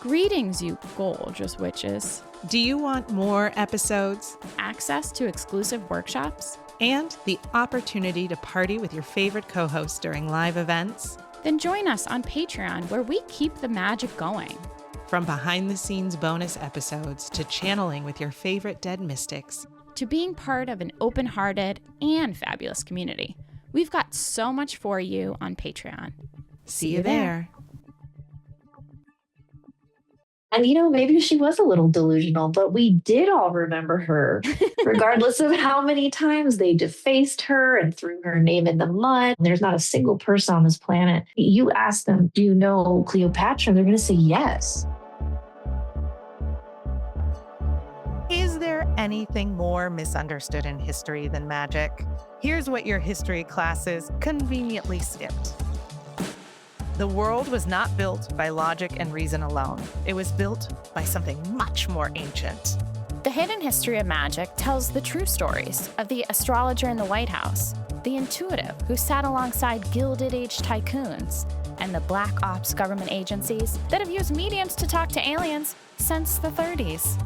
Greetings, you gorgeous witches. Do you want more episodes? Access to exclusive workshops? And the opportunity to party with your favorite co-hosts during live events? Then join us on Patreon, where we keep the magic going. From behind-the-scenes bonus episodes to channeling with your favorite dead mystics, to being part of an open-hearted and fabulous community. We've got so much for you on Patreon. See you there. And, maybe she was a little delusional, but we did all remember her, regardless of how many times they defaced her and threw her name in the mud. There's not a single person on this planet. You ask them, do you know Cleopatra? They're going to say yes. Is there anything more misunderstood in history than magic? Here's what your history classes conveniently skipped. The world was not built by logic and reason alone. It was built by something much more ancient. The Hidden History of Magic tells the true stories of the astrologer in the White House, the intuitive who sat alongside Gilded Age tycoons, and the black ops government agencies that have used mediums to talk to aliens since the 30s.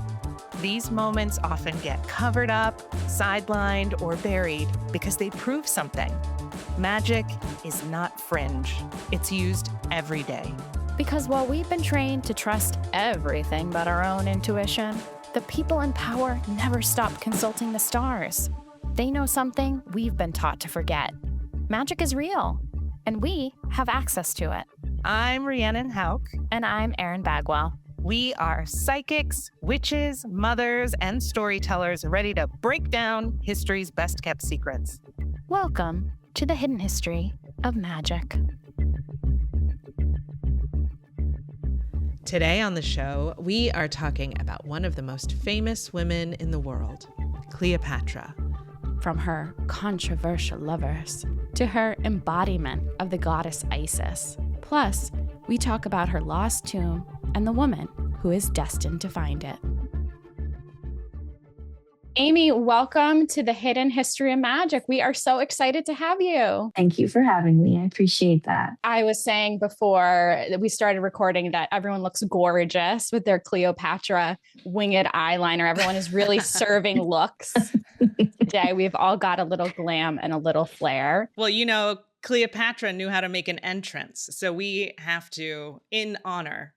These moments often get covered up, sidelined, or buried because they prove something. Magic is not fringe. It's used every day. Because while we've been trained to trust everything but our own intuition, the people in power never stop consulting the stars. They know something we've been taught to forget. Magic is real, and we have access to it. I'm Rhiannon Hauk. And I'm Erin Bagwell. We are psychics, witches, mothers, and storytellers ready to break down history's best-kept secrets. Welcome to the Hidden History of Magic. Today on the show, we are talking about one of the most famous women in the world, Cleopatra. From her controversial lovers to her embodiment of the goddess Isis. Plus, we talk about her lost tomb and the woman who is destined to find it. Amy, welcome to the Hidden History of Magic. We are so excited to have you. Thank you for having me. I appreciate that. I was saying before we started recording that everyone looks gorgeous with their Cleopatra winged eyeliner. Everyone is really serving looks today. We've all got a little glam and a little flair. Well, Cleopatra knew how to make an entrance. So we have to, in honor,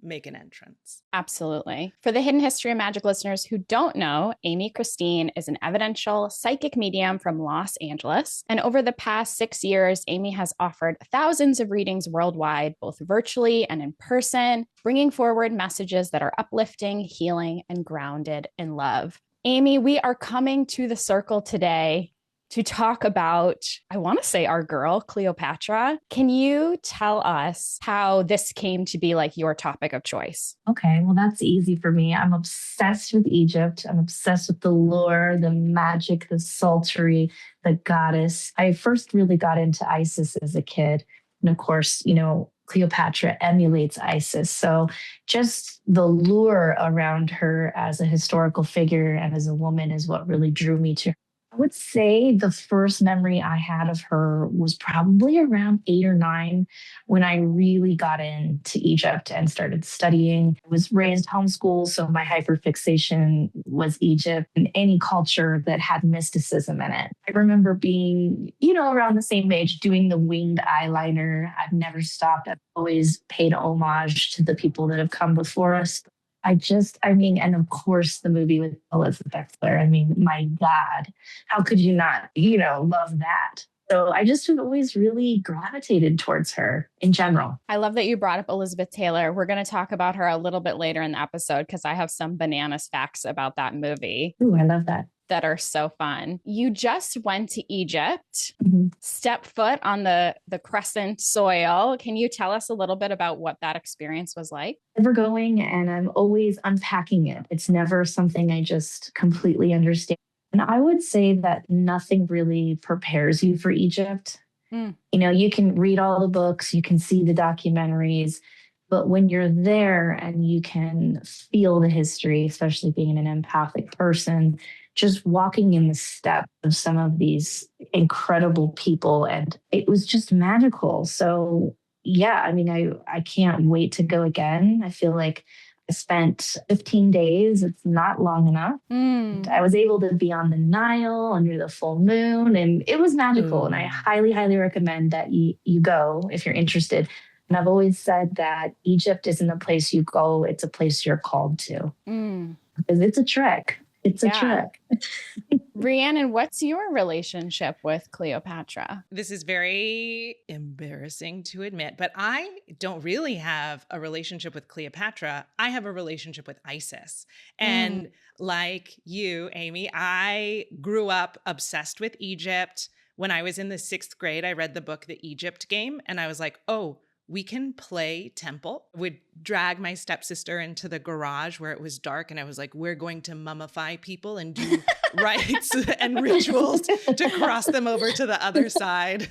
make an entrance. Absolutely. For the Hidden History of Magic listeners who don't know, Amy Kristine is an evidential psychic medium from Los Angeles. And over the past 6 years, Amy has offered thousands of readings worldwide, both virtually and in person, bringing forward messages that are uplifting, healing, and grounded in love. Amy, we are coming to the circle today to talk about, I want to say our girl, Cleopatra. Can you tell us how this came to be like your topic of choice? Okay, well, that's easy for me. I'm obsessed with Egypt. I'm obsessed with the lore, the magic, the sultry, the goddess. I first really got into Isis as a kid. And of course, Cleopatra emulates Isis. So just the lure around her as a historical figure and as a woman is what really drew me to her. I would say the first memory I had of her was probably around 8 or 9 when I really got into Egypt and started studying. I was raised homeschooled, so my hyperfixation was Egypt and any culture that had mysticism in it. I remember being, around the same age, doing the winged eyeliner. I've never stopped. I've always paid homage to the people that have come before us. And of course, the movie with Elizabeth Taylor. My God, how could you not, love that? So I just have always really gravitated towards her in general. I love that you brought up Elizabeth Taylor. We're going to talk about her a little bit later in the episode because I have some bananas facts about that movie. Ooh, I love that. That are so fun. You just went to Egypt, Step foot on the crescent soil. Can you tell us a little bit about what that experience was like? Ever going, and I'm always unpacking it. It's never something I just completely understand. And I would say that nothing really prepares you for Egypt. You can read all the books, you can see the documentaries, but when you're there and you can feel the history, especially being an empathic person, just walking in the steps of some of these incredible people, and it was just magical. So yeah, I mean, I can't wait to go again. I feel like I spent 15 days. It's not long enough. And I was able to be on the Nile under the full moon, and it was magical. And I Ooh. highly, highly recommend that you go if you're interested. And I've always said that Egypt isn't a place you go, it's a place you're called to. Because it's a trek. It's a trek. Rhiannon, what's your relationship with Cleopatra? This is very embarrassing to admit, but I don't really have a relationship with Cleopatra. I have a relationship with Isis. And like you, Amy, I grew up obsessed with Egypt. When I was in the 6th grade, I read the book, The Egypt Game, and I was like, oh, we can play temple. Would drag my stepsister into the garage where it was dark. And I was like, we're going to mummify people and do rites and rituals to cross them over to the other side.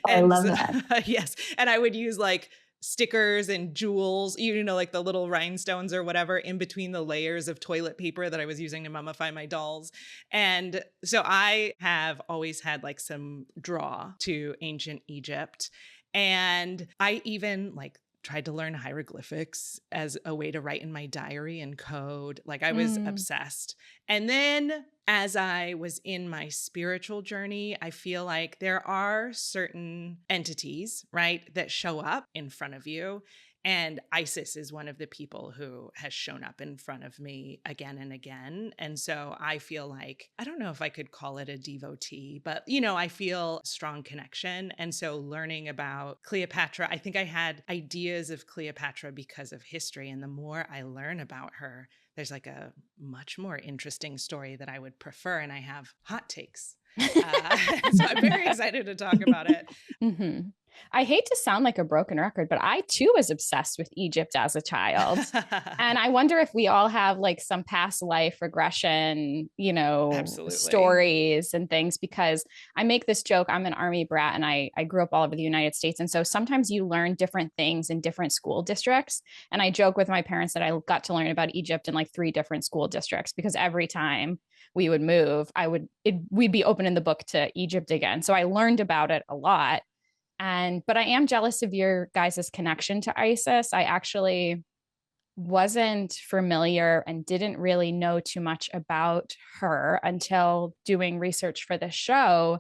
I love that. Yes. And I would use like stickers and jewels, you know, like the little rhinestones or whatever in between the layers of toilet paper that I was using to mummify my dolls. And so I have always had like some draw to ancient Egypt. And I even like tried to learn hieroglyphics as a way to write in my diary and code. Like I was obsessed. And then as I was in my spiritual journey, I feel like there are certain entities, right, that show up in front of you. And Isis is one of the people who has shown up in front of me again and again. And so I feel like, I don't know if I could call it a devotee, but, you know, I feel a strong connection. And so learning about Cleopatra, I think I had ideas of Cleopatra because of history. And the more I learn about her, there's like a much more interesting story that I would prefer. And I have hot takes. So I'm very excited to talk about it. I hate to sound like a broken record, but I too was obsessed with Egypt as a child. And I wonder if we all have like some past life regression, you know, Absolutely. Stories and things, because I make this joke. I'm an Army brat and I grew up all over the United States. And so sometimes you learn different things in different school districts. And I joke with my parents that I got to learn about Egypt in like 3 different school districts, because every time we would move, we'd be opening the book to Egypt again. So I learned about it a lot. But I am jealous of your guys' connection to Isis. I actually wasn't familiar and didn't really know too much about her until doing research for the show.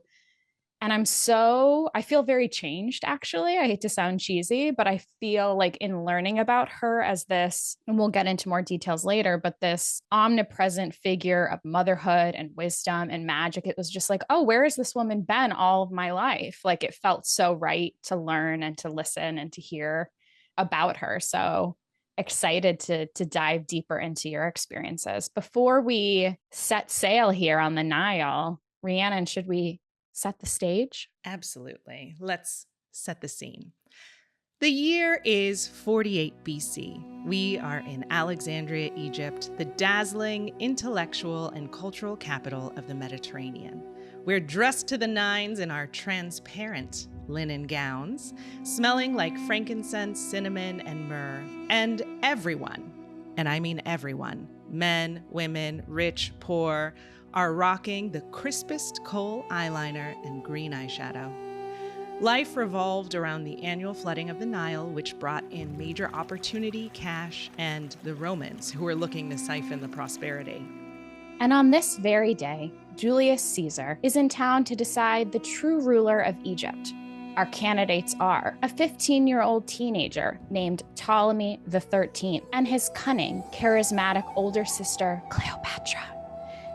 And I feel very changed, actually. I hate to sound cheesy, but I feel like in learning about her as this, and we'll get into more details later, but this omnipresent figure of motherhood and wisdom and magic, it was just like, oh, where has this woman been all of my life? Like it felt so right to learn and to listen and to hear about her. So excited to dive deeper into your experiences. Before we set sail here on the Nile, Rhiannon, should we set the stage? Absolutely. Let's set the scene. The year is 48 BC. We are in Alexandria, Egypt, the dazzling intellectual and cultural capital of the Mediterranean. We're dressed to the nines in our transparent linen gowns, smelling like frankincense, cinnamon, and myrrh. And everyone, and I mean everyone, men, women, rich, poor, are rocking the crispest kohl eyeliner and green eyeshadow. Life revolved around the annual flooding of the Nile, which brought in major opportunity, cash, and the Romans, who were looking to siphon the prosperity. And on this very day, Julius Caesar is in town to decide the true ruler of Egypt. Our candidates are a 15-year-old teenager named Ptolemy the 13th and his cunning, charismatic older sister, Cleopatra.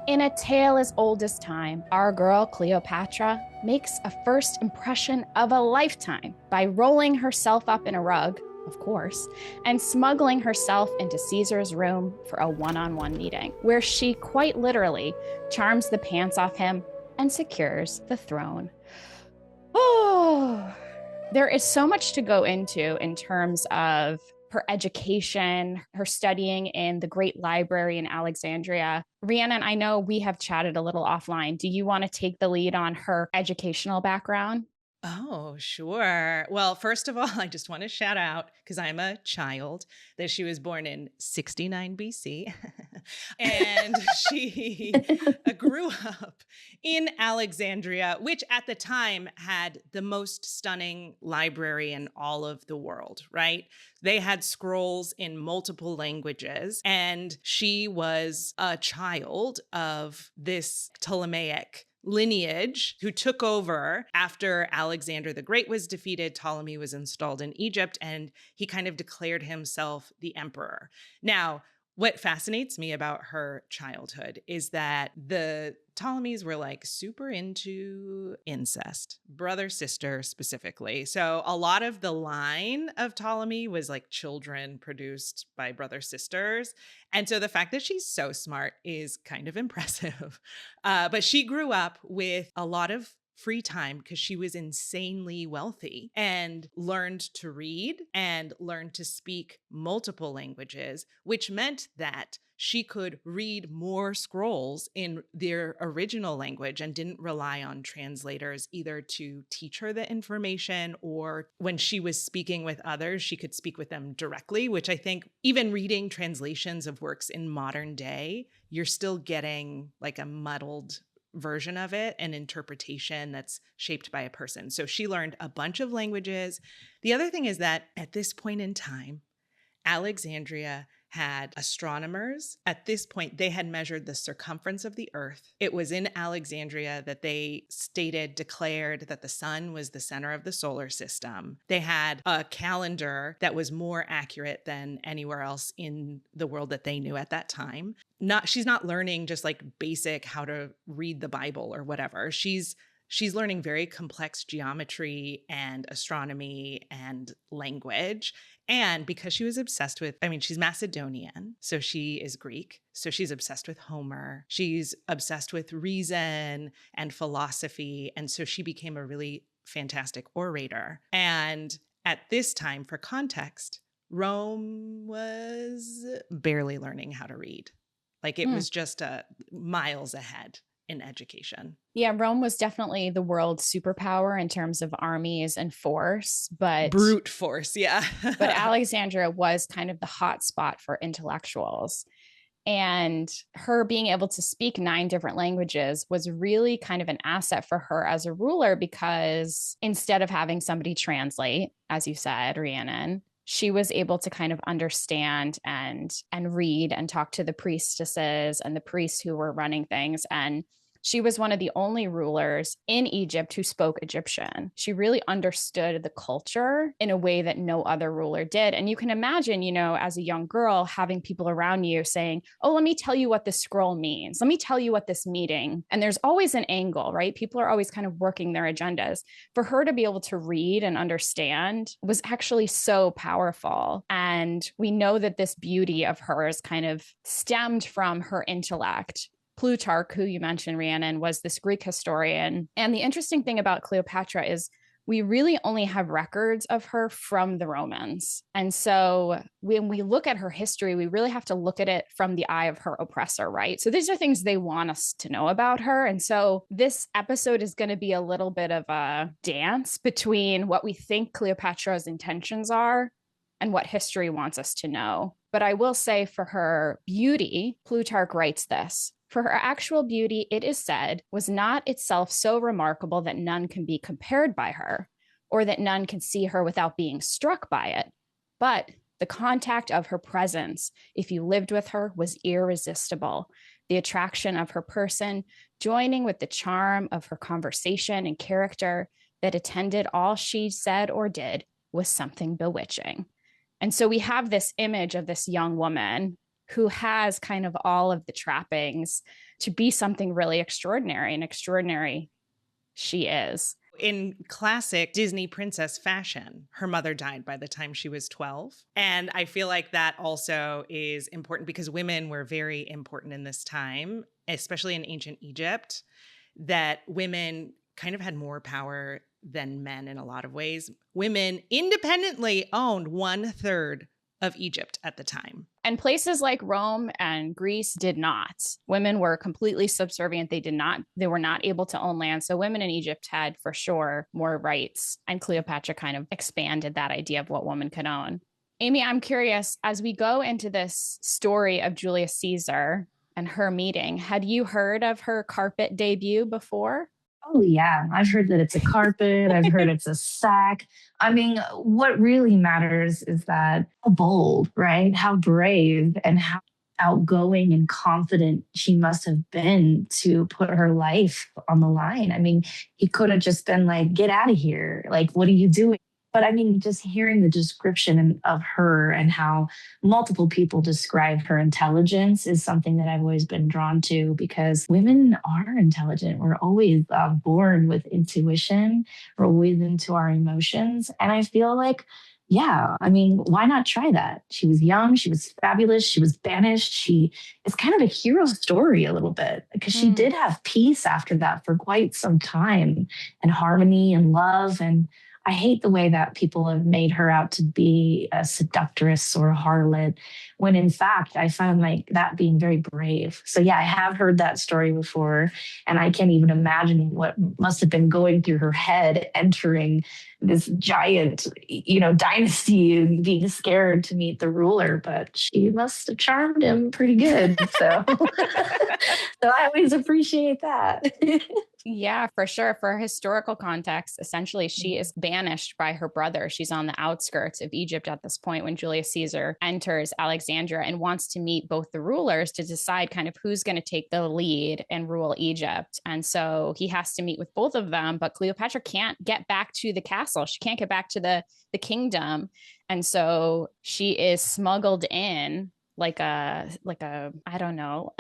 In a tale as old as time, our girl Cleopatra makes a first impression of a lifetime by rolling herself up in a rug, of course, and smuggling herself into Caesar's room for a one-on-one meeting, where she quite literally charms the pants off him and secures the throne. Oh, there is so much to go into in terms of her education, her studying in the Great Library in Alexandria. Rhiannon, I know we have chatted a little offline. Do you want to take the lead on her educational background? Oh, sure. Well, first of all, I just want to shout out, because I'm a child, that she was born in 69 BC. And she grew up in Alexandria, which at the time had the most stunning library in all of the world, right? They had scrolls in multiple languages, and she was a child of this Ptolemaic lineage who took over after Alexander the Great was defeated. Ptolemy was installed in Egypt, and he kind of declared himself the emperor. Now, what fascinates me about her childhood is that the Ptolemies were like super into incest, brother, sister specifically. So a lot of the line of Ptolemy was like children produced by brother sisters. And so the fact that she's so smart is kind of impressive. But she grew up with a lot of free time because she was insanely wealthy and learned to read and learned to speak multiple languages, which meant that she could read more scrolls in their original language and didn't rely on translators either to teach her the information, or when she was speaking with others, she could speak with them directly, which I think even reading translations of works in modern day, you're still getting like a muddled version of it, an interpretation that's shaped by a person. So she learned a bunch of languages. The other thing is that at this point in time, Alexandria had astronomers. At this point, they had measured the circumference of the earth. It was in Alexandria that they declared that the sun was the center of the solar system. They had a calendar that was more accurate than anywhere else in the world that they knew at that time. She's not learning just like basic how to read the Bible or whatever. She's learning very complex geometry and astronomy and language. And because she was obsessed with, she's Macedonian, so she is Greek. So she's obsessed with Homer. She's obsessed with reason and philosophy. And so she became a really fantastic orator. And at this time, for context, Rome was barely learning how to read. Like it was just miles ahead in education. Yeah, Rome was definitely the world's superpower in terms of armies and force, but brute force, yeah. But Alexandria was kind of the hot spot for intellectuals. And her being able to speak 9 different languages was really kind of an asset for her as a ruler, because instead of having somebody translate, as you said, Rhiannon, she was able to kind of understand and read and talk to the priestesses and the priests who were running things. And she was one of the only rulers in Egypt who spoke Egyptian. She really understood the culture in a way that no other ruler did. And you can imagine, as a young girl, having people around you saying, oh, let me tell you what this scroll means. Let me tell you what this meeting. And there's always an angle, right? People are always kind of working their agendas. For her to be able to read and understand was actually so powerful. And we know that this beauty of hers kind of stemmed from her intellect. Plutarch, who you mentioned, Rhiannon, was this Greek historian. And the interesting thing about Cleopatra is we really only have records of her from the Romans. And so when we look at her history, we really have to look at it from the eye of her oppressor, right? So these are things they want us to know about her. And so this episode is going to be a little bit of a dance between what we think Cleopatra's intentions are and what history wants us to know. But I will say, for her beauty, Plutarch writes this: for her actual beauty, it is said, was not itself so remarkable that none can be compared by her, or that none can see her without being struck by it. But the contact of her presence, if you lived with her, was irresistible. The attraction of her person, joining with the charm of her conversation and character that attended all she said or did, was something bewitching. And so we have this image of this young woman who has kind of all of the trappings to be something really extraordinary, and extraordinary she is. In classic Disney princess fashion, her mother died by the time she was 12. And I feel like that also is important because women were very important in this time, especially in ancient Egypt, that women kind of had more power than men in a lot of ways. Women independently owned 1/3 of Egypt at the time. And places like Rome and Greece did not. Women were completely subservient. They were not able to own land. So women in Egypt had, for sure, more rights. And Cleopatra kind of expanded that idea of what women could own. Amy, I'm curious, as we go into this story of Julius Caesar and her meeting, had you heard of her carpet debut before? Oh, yeah. I've heard that it's a carpet. I've heard it's a sack. I mean, what really matters is that how bold, right? How brave and how outgoing and confident she must have been to put her life on the line. I mean, he could have just been like, get out of here. Like, what are you doing? But I mean, just hearing the description of her and how multiple people describe her intelligence is something that I've always been drawn to because women are intelligent. We're always born with intuition, we're always into our emotions. And I feel like, yeah, I mean, why not try that? She was young, she was fabulous, she was banished. She is kind of a hero story a little bit because she did have peace after that for quite some time and harmony and love. And I hate the way that people have made her out to be a seductress or a harlot, when in fact, I found like that being very brave. So, yeah, I have heard that story before, and I can't even imagine what must have been going through her head entering this giant, dynasty and being scared to meet the ruler. But she must have charmed him pretty good. So, so I always appreciate that. Yeah, for sure. For historical context, essentially, she is banished by her brother. She's on the outskirts of Egypt at this point when Julius Caesar enters Alexandria and wants to meet both the rulers to decide kind of who's going to take the lead and rule Egypt. And so he has to meet with both of them, but Cleopatra can't get back to the castle. She can't get back to the kingdom. And so she is smuggled in like a I don't know.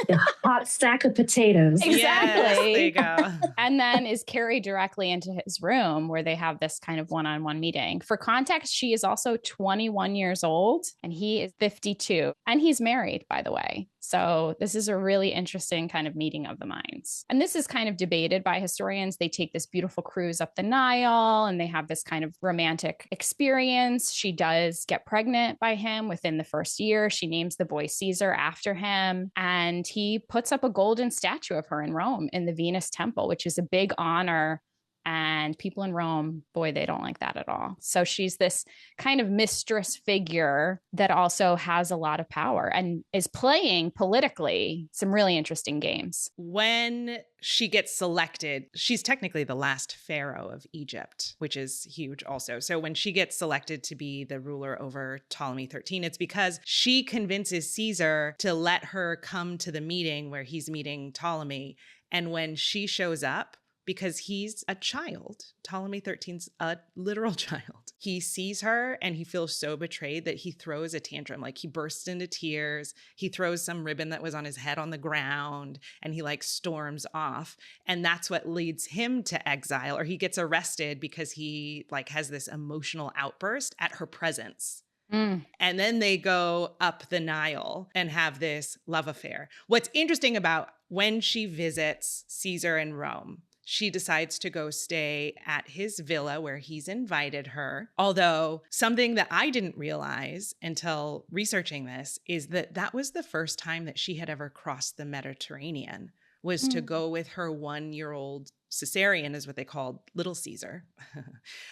A hot stack of potatoes. Exactly. Yes, there you go. And then is carried directly into his room where they have this kind of one-on-one meeting. For context, she is also 21 years old and he is 52. And he's married, by the way. So this is a really interesting kind of meeting of the minds. And this is kind of debated by historians. They take this beautiful cruise up the Nile and they have this kind of romantic experience. She does get pregnant by him within the first year. She names the boy Caesar after him. And he puts up a golden statue of her in Rome in the Venus Temple, which is a big honor. And people in Rome, boy, they don't like that at all. So she's this kind of mistress figure that also has a lot of power and is playing politically some really interesting games. When she gets selected, she's technically the last pharaoh of Egypt, which is huge also. So when she gets selected to be the ruler over Ptolemy 13, it's because she convinces Caesar to let her come to the meeting where he's meeting Ptolemy. And when she shows up, because he's a child. Ptolemy 13's a literal child. He sees her and he feels so betrayed that he throws a tantrum. Like he bursts into tears. He throws some ribbon that was on his head on the ground and he like storms off. And that's what leads him to exile, or he gets arrested because he like has this emotional outburst at her presence. And then they go up the Nile and have this love affair. What's interesting about when she visits Caesar in Rome, she decides to go stay at his villa where he's invited her. Although something that I didn't realize until researching this is that that was the first time that she had ever crossed the Mediterranean, was to go with her 1-year-old Caesarion, is what they called Little Caesar.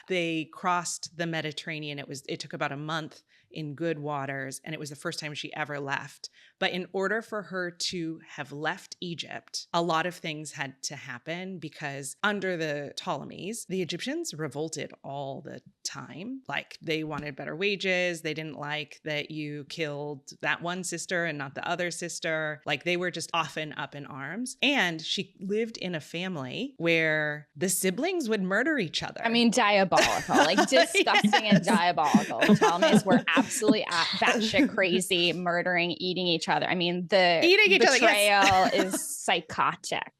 They crossed the Mediterranean. It took about a month in good waters, and it was the first time she ever left. But in order for her to have left Egypt, a lot of things had to happen because under the Ptolemies, the Egyptians revolted all the time. Like they wanted better wages. They didn't like that you killed that one sister and not the other sister. Like they were just often up in arms. And she lived in a family where the siblings would murder each other. I mean, diabolical, like disgusting and diabolical. The Ptolemies were absolutely batshit crazy, murdering, eating each other. I mean, the betrayal is psychotic.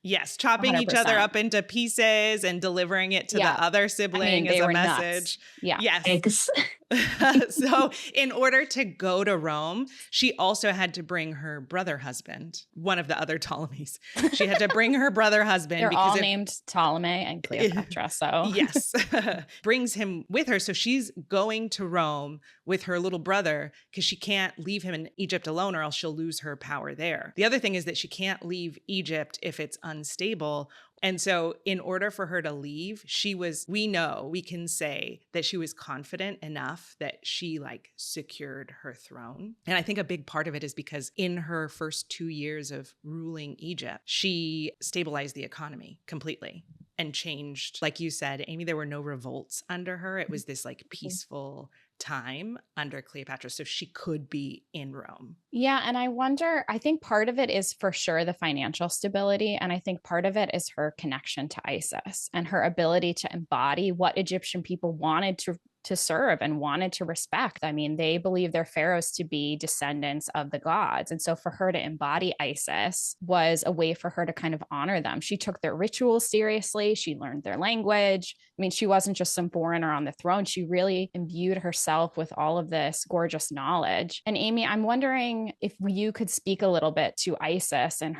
Yes, chopping 100%. Each other up into pieces and delivering it to the other sibling as a message. Nuts. Yeah. Yes. So in order to go to Rome, she also had to bring her brother husband, one of the other Ptolemies. She had to bring her brother husband. They're all named Ptolemy and Cleopatra. So yes, brings him with her. So she's going to Rome with her little brother because she can't leave him in Egypt alone or else she'll lose her power there. The other thing is that she can't leave Egypt if it's unstable. And so in order for her to leave, we can say that she was confident enough that she like secured her throne. And I think a big part of it is because in her first 2 years of ruling Egypt, she stabilized the economy completely and changed, like you said, Amy, there were no revolts under her. It was this like peaceful time under Cleopatra, so she could be in Rome. Yeah, and I think part of it is for sure the financial stability, and I think part of it is her connection to Isis and her ability to embody what Egyptian people wanted to serve and wanted to respect. I mean, they believe their pharaohs to be descendants of the gods. And so for her to embody Isis was a way for her to kind of honor them. She took their rituals seriously. She learned their language. I mean, she wasn't just some foreigner on the throne. She really imbued herself with all of this gorgeous knowledge. And Amy, I'm wondering if you could speak a little bit to Isis and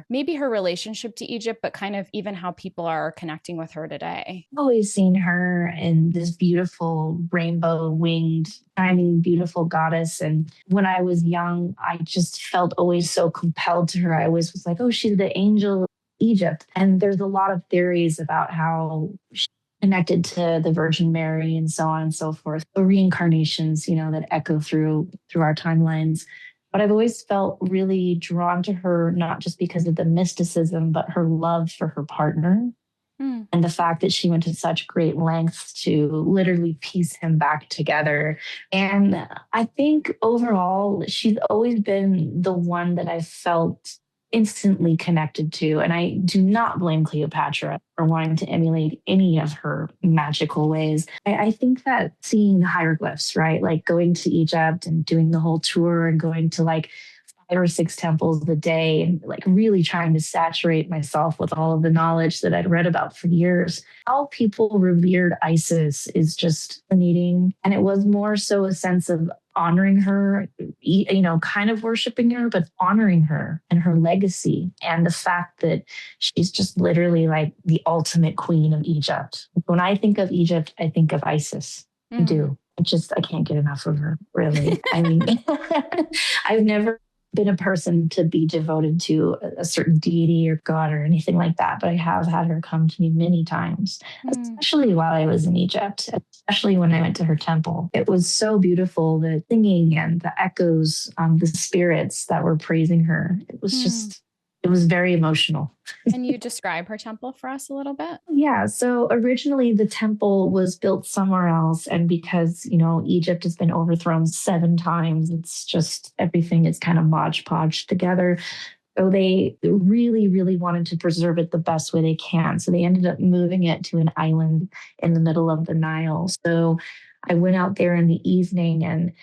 maybe her relationship to Egypt, but kind of even how people are connecting with her today. I've always seen her in this beautiful rainbow winged, shining, beautiful goddess. And when I was young, I just felt always so compelled to her. I always was like, oh, she's the angel of Egypt. And there's a lot of theories about how she connected to the Virgin Mary and so on and so forth. The reincarnations, that echo through our timelines. But I've always felt really drawn to her, not just because of the mysticism, but her love for her partner. And the fact that she went to such great lengths to literally piece him back together. And I think overall, she's always been the one that I felt instantly connected to. And I do not blame Cleopatra for wanting to emulate any of her magical ways. I think that seeing hieroglyphs, right? Like going to Egypt and doing the whole tour and going to like 5 or 6 temples a day and like really trying to saturate myself with all of the knowledge that I'd read about for years. How people revered Isis is just fascinating. And it was more so a sense of honoring her, kind of worshiping her, but honoring her and her legacy and the fact that she's just literally like the ultimate queen of Egypt. When I think of Egypt, I think of Isis. I do. I can't get enough of her, really. I mean, I've never been a person to be devoted to a certain deity or god or anything like that, but I have had her come to me many times, especially while I was in Egypt, especially when I went to her temple. It was so beautiful, the singing and the echoes, the spirits that were praising her. It was very emotional. Can you describe her temple for us a little bit? Yeah. So originally the temple was built somewhere else. And because, Egypt has been overthrown 7 times, it's just everything is kind of modge podge together. So they really, really wanted to preserve it the best way they can. So they ended up moving it to an island in the middle of the Nile. So I went out there in the evening and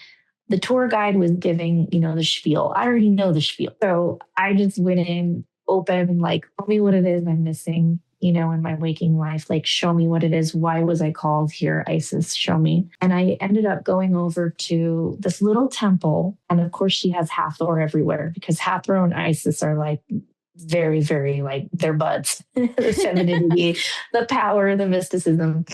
the tour guide was giving, the spiel. I already know the spiel. So I just went in open, like, tell me what it is I'm missing, in my waking life. Like, show me what it is. Why was I called here? Isis, show me. And I ended up going over to this little temple. And of course, she has Hathor everywhere because Hathor and Isis are like very, very like their buds, the femininity, the power, the mysticism.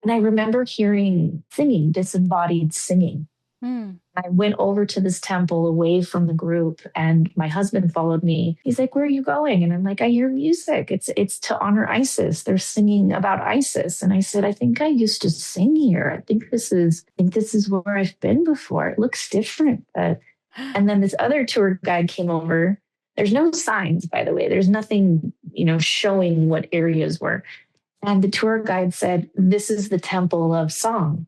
And I remember hearing singing, disembodied singing. I went over to this temple away from the group and my husband followed me. He's like, where are you going? And I'm like, I hear music. It's to honor Isis. They're singing about Isis. And I said, I think I used to sing here. I think this is where I've been before. It looks different. And then this other tour guide came over. There's no signs, by the way. There's nothing, showing what areas were. And the tour guide said, this is the temple of song.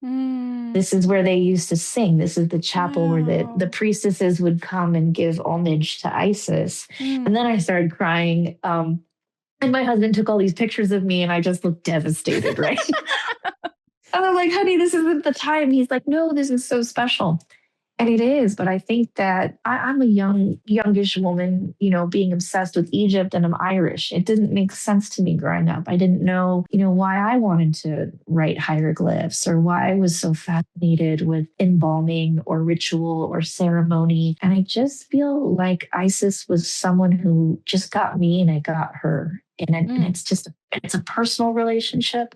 This is where they used to sing. This is the chapel where the priestesses would come and give homage to Isis. And then I started crying. And my husband took all these pictures of me and I just looked devastated, right? And I'm like, honey, this isn't the time. He's like, no, this is so special. And it is, but I think that I'm a youngish woman, being obsessed with Egypt, and I'm Irish. It didn't make sense to me growing up. I didn't know, why I wanted to write hieroglyphs or why I was so fascinated with embalming or ritual or ceremony. And I just feel like Isis was someone who just got me and I got her. And it's a personal relationship.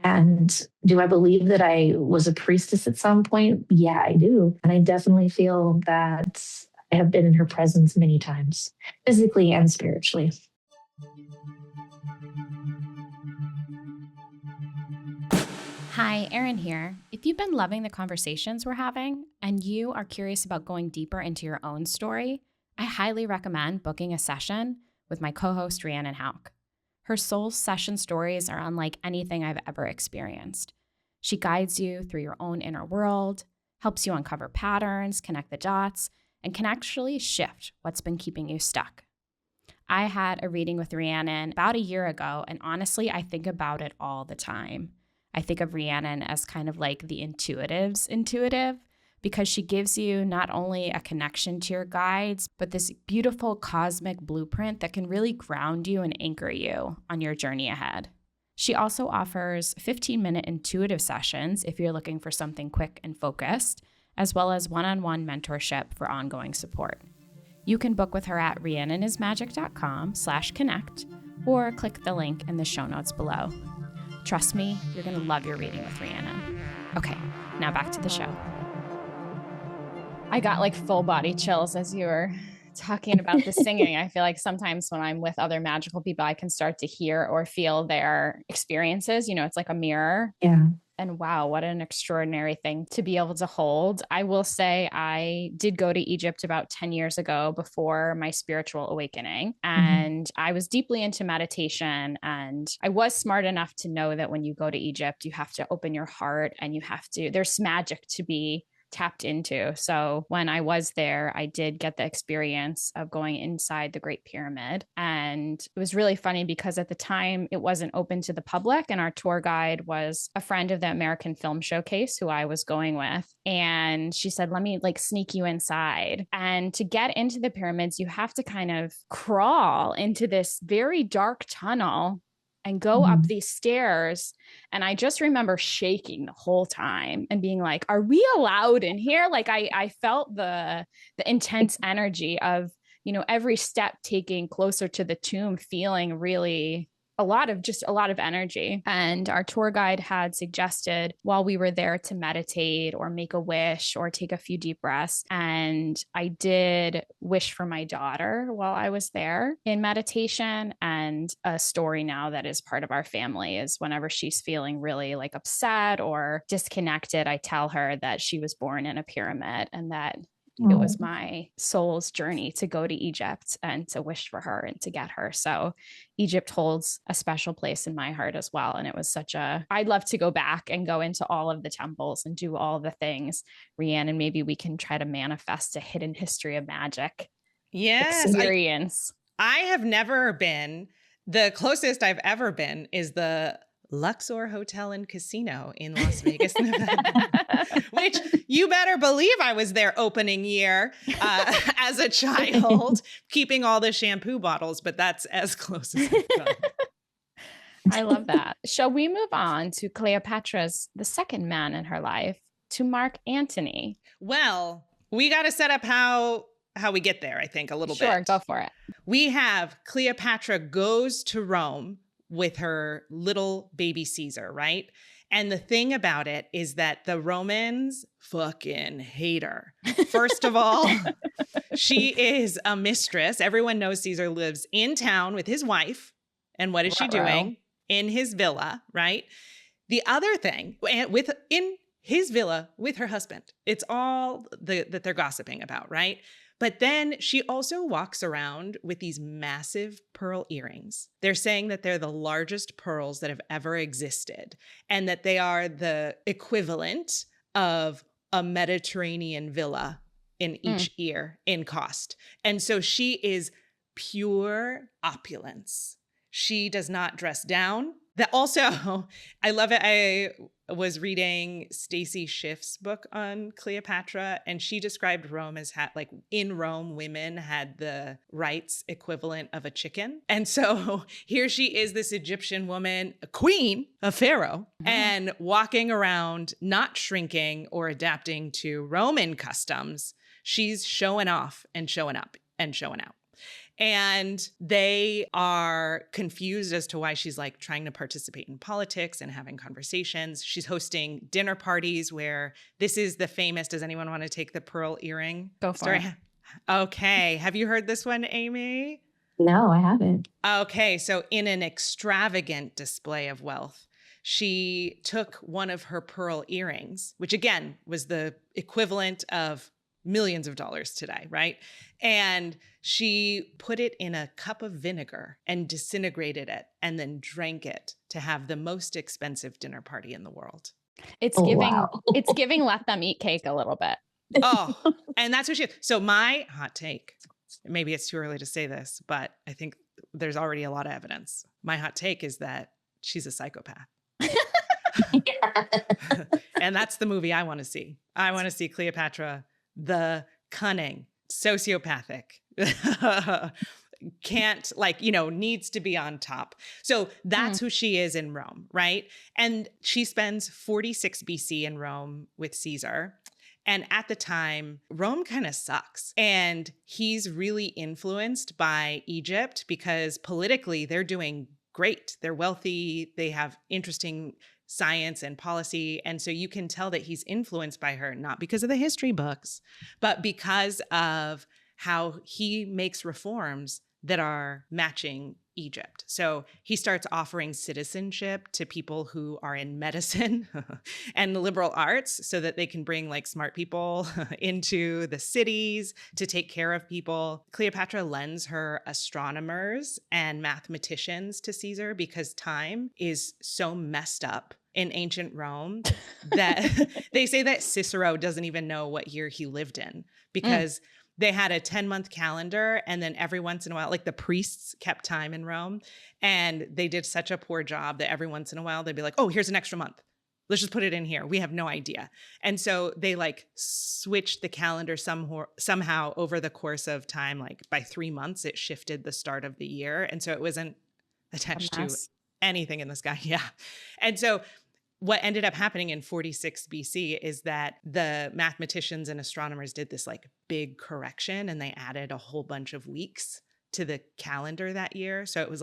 And do I believe that I was a priestess at some point? Yeah, I do. And I definitely feel that I have been in her presence many times, physically and spiritually. Hi, Erin here. If you've been loving the conversations we're having and you are curious about going deeper into your own story, I highly recommend booking a session with my co-host Rhiannon Hauk. Her soul session stories are unlike anything I've ever experienced. She guides you through your own inner world, helps you uncover patterns, connect the dots, and can actually shift what's been keeping you stuck. I had a reading with Rhiannon about a year ago, and honestly, I think about it all the time. I think of Rhiannon as kind of like the intuitive's intuitive, because she gives you not only a connection to your guides, but this beautiful cosmic blueprint that can really ground you and anchor you on your journey ahead. She also offers 15-minute intuitive sessions if you're looking for something quick and focused, as well as one-on-one mentorship for ongoing support. You can book with her at rhiannonismagic.com/connect or click the link in the show notes below. Trust me, you're going to love your reading with Rhiannon. Okay, now back to the show. I got like full body chills as you were talking about the singing. I feel like sometimes when I'm with other magical people, I can start to hear or feel their experiences. You know, it's like a mirror. Yeah. And wow, what an extraordinary thing to be able to hold. I will say I did go to Egypt about 10 years ago before my spiritual awakening. And I was deeply into meditation. And I was smart enough to know that when you go to Egypt, you have to open your heart and there's magic to be tapped into. So when I was there, I did get the experience of going inside the Great Pyramid. And it was really funny because at the time it wasn't open to the public. And our tour guide was a friend of the American Film Showcase who I was going with. And she said, let me like sneak you inside. And to get into the pyramids, you have to kind of crawl into this very dark tunnel and go up these stairs. And I just remember shaking the whole time and being like, are we allowed in here? Like I felt the intense energy of, you know, every step taking closer to the tomb, feeling really a lot of energy. And our tour guide had suggested while we were there to meditate or make a wish or take a few deep breaths. And I did wish for my daughter while I was there in meditation. And a story now that is part of our family is whenever she's feeling really like upset or disconnected, I tell her that she was born in a pyramid and that it was my soul's journey to go to Egypt and to wish for her and to get her. So Egypt holds a special place in my heart as well. And it was I'd love to go back and go into all of the temples and do all the things, Rhiannon, maybe we can try to manifest a hidden history of magic experience. I have never been. The closest I've ever been is the Luxor Hotel and Casino in Las Vegas, Nevada, which you better believe I was there opening year as a child, keeping all the shampoo bottles, but that's as close as I've gone. I love that. Shall we move on to Cleopatra's, the second man in her life, to Mark Antony? Well, we got to set up how we get there, I think, a little bit. Sure, go for it. We have Cleopatra goes to Rome with her little baby Caesar, right? And the thing about it is that the Romans fucking hate her. First of all, she is a mistress. Everyone knows Caesar lives in town with his wife. And what is she doing? In his villa, right? The other thing, in his villa with her husband. It's all that they're gossiping about, right? But then she also walks around with these massive pearl earrings. They're saying that they're the largest pearls that have ever existed and that they are the equivalent of a Mediterranean villa in each ear in cost. And so she is pure opulence. She does not dress down. That also, I love it. I was reading Stacy Schiff's book on Cleopatra, and she described Rome as like in Rome, women had the rights equivalent of a chicken. And so here she is, this Egyptian woman, a queen of Pharaoh, and walking around, not shrinking or adapting to Roman customs. She's showing off and showing up and showing out. And they are confused as to why she's like trying to participate in politics and having conversations. She's hosting dinner parties where this is the famous, does anyone want to take the pearl earring Go for it. Okay. Have you heard this one, Amy? No, I haven't. Okay. So in an extravagant display of wealth, she took one of her pearl earrings, which again was the equivalent of millions of dollars today, right? And she put it in a cup of vinegar and disintegrated it and then drank it to have the most expensive dinner party in the world. It's giving let them eat cake a little bit. Oh, and that's what so my hot take, maybe it's too early to say this, but I think there's already a lot of evidence. My hot take is that she's a psychopath. And that's the movie I want to see. I want to see Cleopatra the Cunning, sociopathic, can't needs to be on top. So that's who she is in Rome, right? And she spends 46 BC in Rome with Caesar. And at the time, Rome kind of sucks. And he's really influenced by Egypt because politically they're doing great. They're wealthy. They have interesting science and policy. And so you can tell that he's influenced by her, not because of the history books, but because of how he makes reforms that are matching Egypt. So he starts offering citizenship to people who are in medicine and the liberal arts so that they can bring smart people into the cities to take care of people. Cleopatra lends her astronomers and mathematicians to Caesar because time is so messed up in ancient Rome that they say that Cicero doesn't even know what year he lived in because they had a 10-month calendar, and then every once in a while, the priests kept time in Rome, and they did such a poor job that every once in a while they'd be like, oh, here's an extra month. Let's just put it in here. We have no idea. And so they switched the calendar somehow over the course of time. By 3 months, it shifted the start of the year. And so it wasn't attached to anything in the sky. Yeah. And so what ended up happening in 46 BC is that the mathematicians and astronomers did this big correction, and they added a whole bunch of weeks to the calendar that year. So it was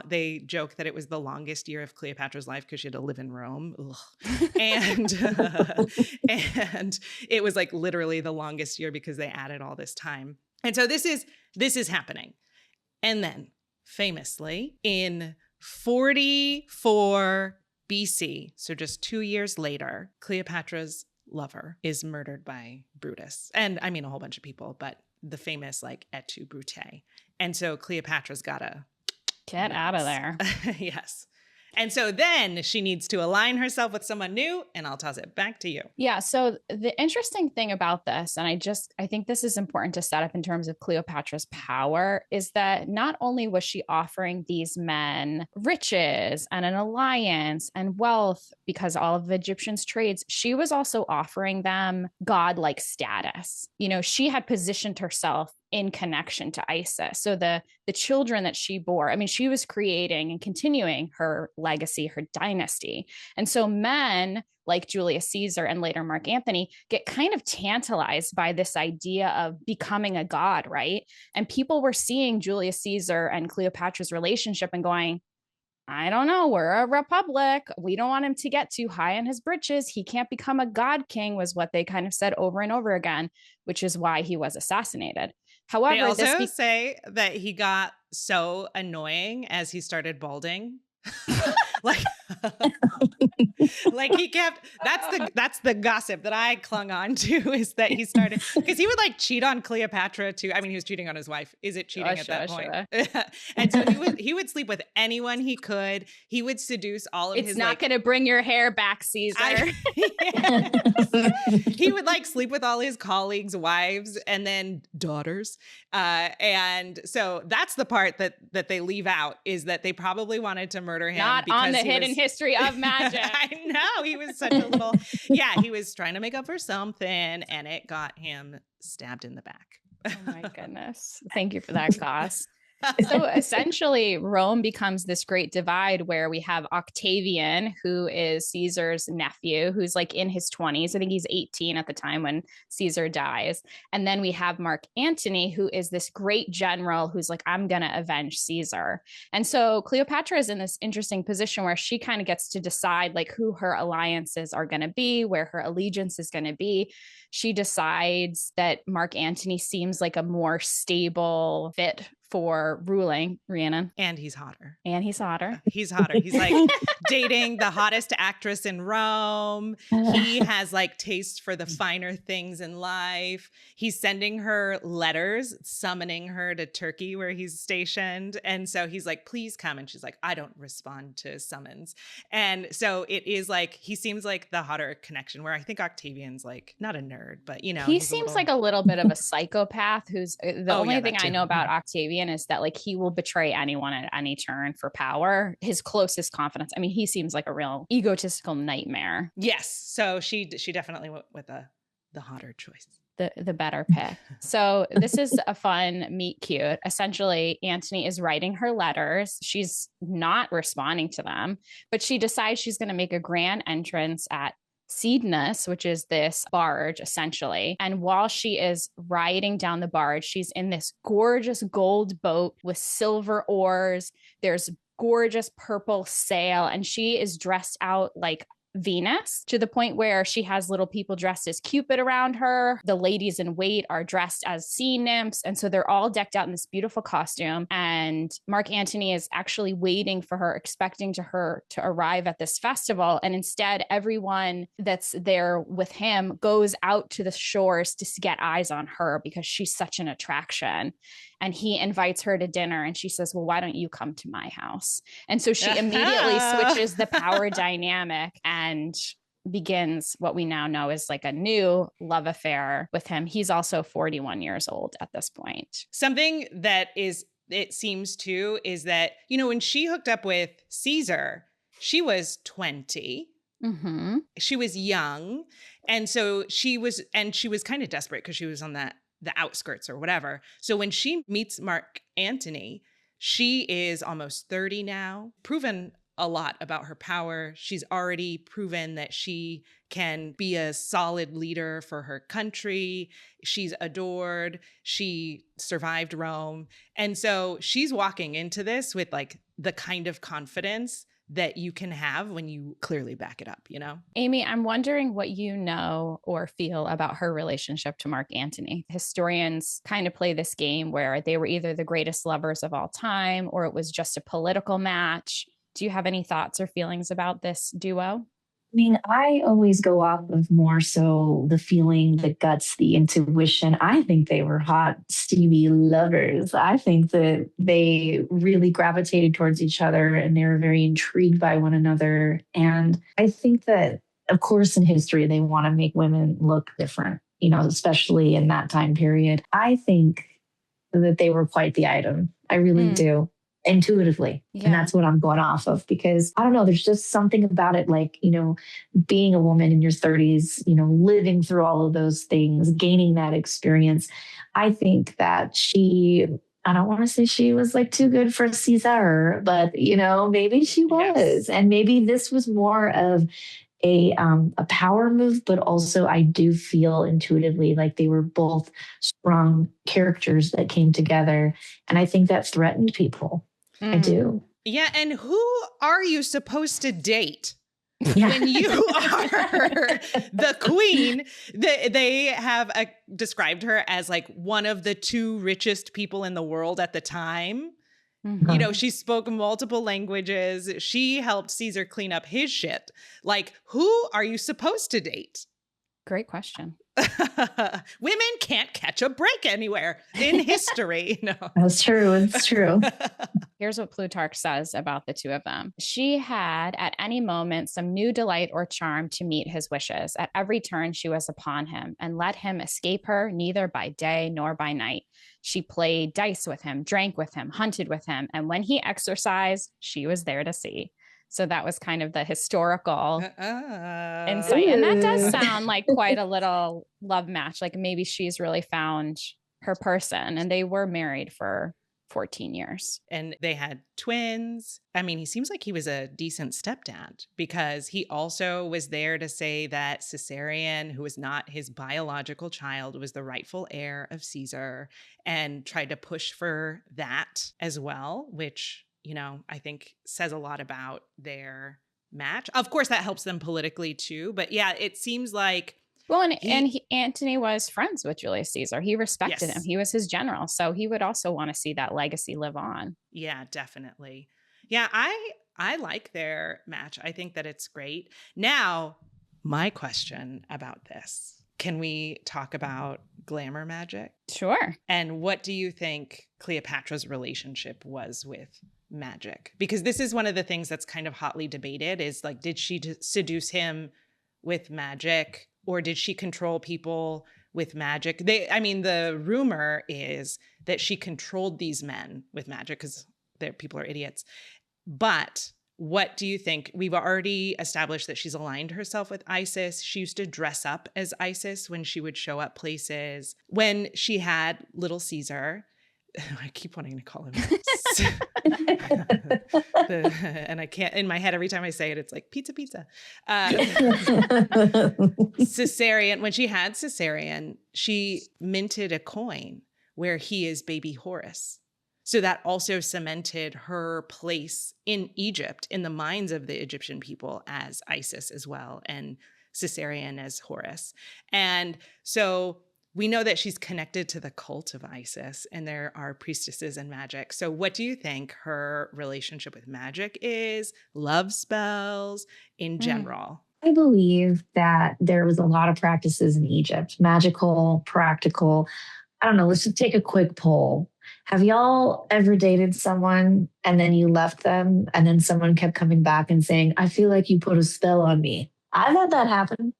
they joke that it was the longest year of Cleopatra's life because she had to live in Rome. And and it was literally the longest year because they added all this time. And so this is happening. And then famously in 44 BC, so just 2 years later, Cleopatra's lover is murdered by Brutus. And I mean a whole bunch of people, but the famous et tu, Brute. And so Cleopatra's got to get out of there. Yes. And so then she needs to align herself with someone new, and I'll toss it back to you. Yeah. So the interesting thing about this, and I think this is important to set up in terms of Cleopatra's power, is that not only was she offering these men riches and an alliance and wealth because all of the Egyptians' trades, she was also offering them godlike status. She had positioned herself in connection to Isis. So the children that she bore, she was creating and continuing her legacy, her dynasty. And so men like Julius Caesar and later Mark Antony get kind of tantalized by this idea of becoming a god, right? And people were seeing Julius Caesar and Cleopatra's relationship and going, I don't know, we're a republic. We don't want him to get too high in his britches. He can't become a god king, was what they kind of said over and over again, which is why he was assassed. However, they also say that he got so annoying as he started balding. He kept, that's the gossip that I clung on to, is that he started, because he would cheat on Cleopatra too. He was cheating on his wife. Is it cheating at that point? And so he would sleep with anyone he could. He would seduce all of his. It's not going to bring your hair back, Caesar. He would sleep with all his colleagues' wives and then daughters. And so that's the part that they leave out, is that they probably wanted to murder him. Not on the hidden history of magic. I know, he was such a little, he was trying to make up for something, and it got him stabbed in the back. Oh my goodness. Thank you for that, Goss. So essentially, Rome becomes this great divide where we have Octavian, who is Caesar's nephew, who's in his 20s. I think he's 18 at the time when Caesar dies. And then we have Mark Antony, who is this great general who's I'm going to avenge Caesar. And so Cleopatra is in this interesting position where she kind of gets to decide who her alliances are going to be, where her allegiance is going to be. She decides that Mark Antony seems like a more stable fit for ruling, Rhiannon. And he's hotter. And he's hotter. He's hotter. He's like dating the hottest actress in Rome. He has like taste for the finer things in life. He's sending her letters, summoning her to Turkey where he's stationed. And so he's like, please come. And she's like, I don't respond to summons. And so it is like, he seems like the hotter connection, where I think Octavian's like not a nerd, but you know. He seems like a little bit of a psychopath who's the only thing I know about Octavian is that like he will betray anyone at any turn for power. His closest confidants. I mean, he seems like a real egotistical nightmare. Yes. So she definitely went with the hotter choice. The better pick. So this is a fun meet cute. Essentially, Antony is writing her letters. She's not responding to them, but she decides she's going to make a grand entrance at Cydnus, which is this barge essentially. And while she is riding down the barge, she's in this gorgeous gold boat with silver oars. There's gorgeous purple sail, and she is dressed out like Venus, to the point where she has little people dressed as Cupid around her. The ladies in wait are dressed as sea nymphs. And so they're all decked out in this beautiful costume. And Mark Antony is actually waiting for her, expecting her to arrive at this festival. And instead, everyone that's there with him goes out to the shores to get eyes on her because she's such an attraction. And he invites her to dinner and she says, well, why don't you come to my house? And so she immediately switches the power dynamic and begins what we now know is like a new love affair with him. He's also 41 years old at this point. Something that it seems too, is that, you know, when she hooked up with Caesar, she was 20. Mm-hmm. She was young. And so she was kind of desperate because she was on the outskirts or whatever. So when she meets Mark Antony, she is almost 30 now, proven a lot about her power. She's already proven that she can be a solid leader for her country. She's adored. She survived Rome. And so she's walking into this with like the kind of confidence that you can have when you clearly back it up, you know? Amy, I'm wondering what you know or feel about her relationship to Mark Antony. Historians kind of play this game where they were either the greatest lovers of all time or it was just a political match. Do you have any thoughts or feelings about this duo? I mean, I always go off of more so the feeling, the guts, the intuition. I think they were hot, steamy lovers. I think that they really gravitated towards each other and they were very intrigued by one another. And I think that, of course, in history, they want to make women look different, you know, especially in that time period. I think that they were quite the item. I really do. Intuitively. Yeah. And that's what I'm going off of because I don't know, there's just something about it, like, you know, being a woman in your 30s, you know, living through all of those things, gaining that experience. I think that I don't want to say she was like too good for Caesar, but, you know, maybe she was. Yes. And maybe this was more of a power move, but also I do feel intuitively like they were both strong characters that came together. And I think that threatened people. I do. Yeah. And who are you supposed to date? Yeah. When you are the queen? They have described her as like one of the two richest people in the world at the time. Mm-hmm. You know, she spoke multiple languages. She helped Caesar clean up his shit. Like, who are you supposed to date? Great question. Women can't catch a break anywhere in history. No, that's true. It's true. Here's what Plutarch says about the two of them. She had at any moment some new delight or charm to meet his wishes. At every turn she was upon him and let him escape her neither by day nor by night. She played dice with him, drank with him, hunted with him. And when he exercised, she was there to see. So that was kind of the historical insight. And that does sound like quite a little love match. Like maybe she's really found her person, and they were married for 14 years. And they had twins. I mean, he seems like he was a decent stepdad because he also was there to say that Caesarion, who was not his biological child, was the rightful heir of Caesar, and tried to push for that as well, which, you know, I think says a lot about their match. Of course, that helps them politically too. But yeah, it seems like Well, Antony was friends with Julius Caesar. He respected him. He was his general. So he would also want to see that legacy live on. Yeah, definitely. Yeah, I like their match. I think that it's great. Now, my question about this. Can we talk about glamour magic? Sure. And what do you think Cleopatra's relationship was with magic? Because this is one of the things that's kind of hotly debated is like, did she seduce him with magic or did she control people with magic? The rumor is that she controlled these men with magic because people are idiots. But what do you think? We've already established that she's aligned herself with Isis. She used to dress up as Isis when she would show up places. When she had little Caesar, I keep wanting to call him and I can't, in my head, every time I say it, it's like pizza. Caesarion, when she had Caesarion, she minted a coin where he is baby Horus. So that also cemented her place in Egypt, in the minds of the Egyptian people, as Isis as well, and Caesarion as Horus. And so we know that she's connected to the cult of Isis, and there are priestesses and magic. So what do you think her relationship with magic is? Love spells in general? I believe that there was a lot of practices in Egypt, magical, practical. I don't know, let's just take a quick poll. Have y'all ever dated someone and then you left them and then someone kept coming back and saying, I feel like you put a spell on me? I've had that happen.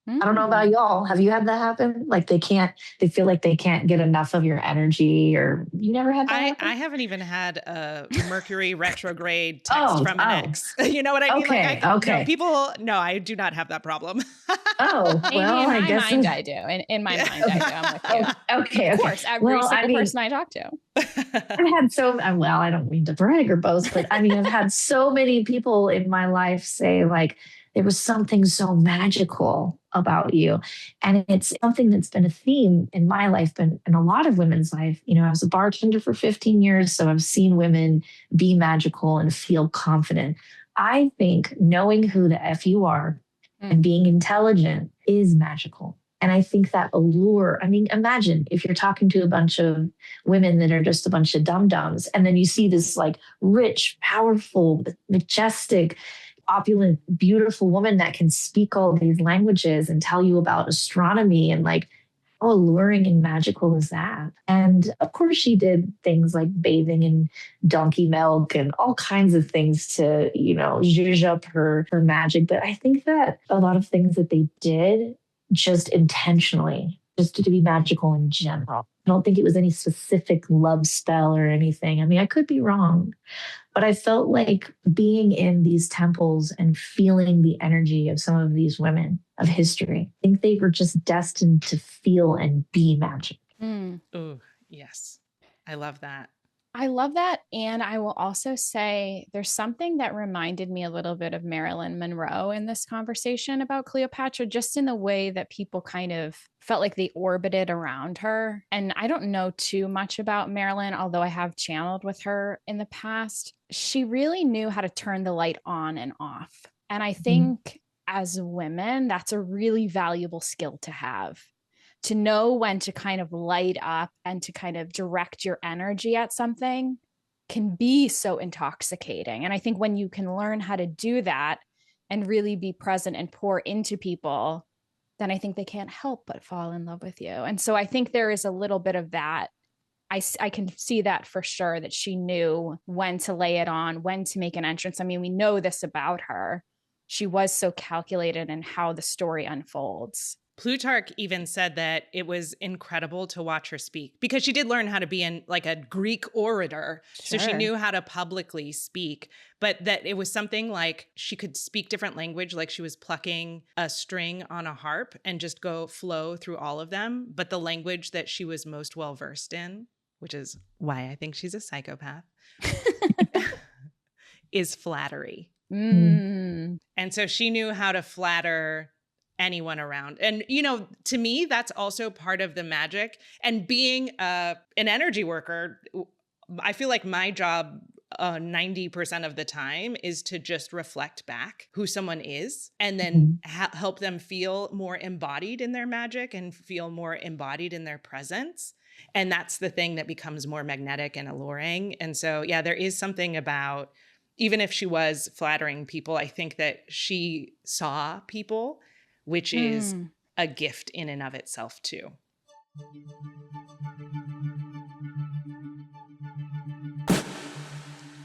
I don't know about y'all. Have you had that happen? Like they feel like they can't get enough of your energy, or you never had that happen? I haven't even had a Mercury retrograde text from an ex. You know what I mean? Okay, No, I do not have that my mind, I do. In my mind, I do. I'm with you. Okay. Of course, every single person I talk to. I've had I don't mean to brag or boast, but I've had so many people in my life say like, there was something so magical about you. And it's something that's been a theme in my life, but in a lot of women's life. I was a bartender for 15 years, so I've seen women be magical and feel confident. I think knowing who the F you are and being intelligent is magical. And I think that allure, imagine if you're talking to a bunch of women that are just a bunch of dum-dums, and then you see this like rich, powerful, majestic, opulent, beautiful woman that can speak all these languages and tell you about astronomy, and like how alluring and magical is that? And of course she did things like bathing in donkey milk and all kinds of things to, zhuzh up her magic. But I think that a lot of things that they did just intentionally, just to be magical in general. I don't think it was any specific love spell or anything. I could be wrong, but I felt like being in these temples and feeling the energy of some of these women of history. I think they were just destined to feel and be magic. Oh, yes. I love that. I love that. And I will also say there's something that reminded me a little bit of Marilyn Monroe in this conversation about Cleopatra, just in the way that people kind of felt like they orbited around her. And I don't know too much about Marilyn, although I have channeled with her in the past. She really knew how to turn the light on and off. And I think as women, that's a really valuable skill to have. To know when to kind of light up and to kind of direct your energy at something can be so intoxicating. And I think when you can learn how to do that and really be present and pour into people, then I think they can't help but fall in love with you. And so I think there is a little bit of that. I can see that for sure, that she knew when to lay it on, when to make an entrance. We know this about her. She was so calculated in how the story unfolds. Plutarch even said that it was incredible to watch her speak because she did learn how to be a Greek orator. Sure. So she knew how to publicly speak, but that it was something like she could speak different language, like she was plucking a string on a harp and just flow through all of them. But the language that she was most well versed in, which is why I think she's a psychopath, is flattery. And so she knew how to flatter anyone around. And, to me, that's also part of the magic. And being an energy worker, I feel like my job 90% of the time is to just reflect back who someone is and then help them feel more embodied in their magic and feel more embodied in their presence. And that's the thing that becomes more magnetic and alluring. And so, yeah, there is something about, even if she was flattering people, I think that she saw people, which is a gift in and of itself too.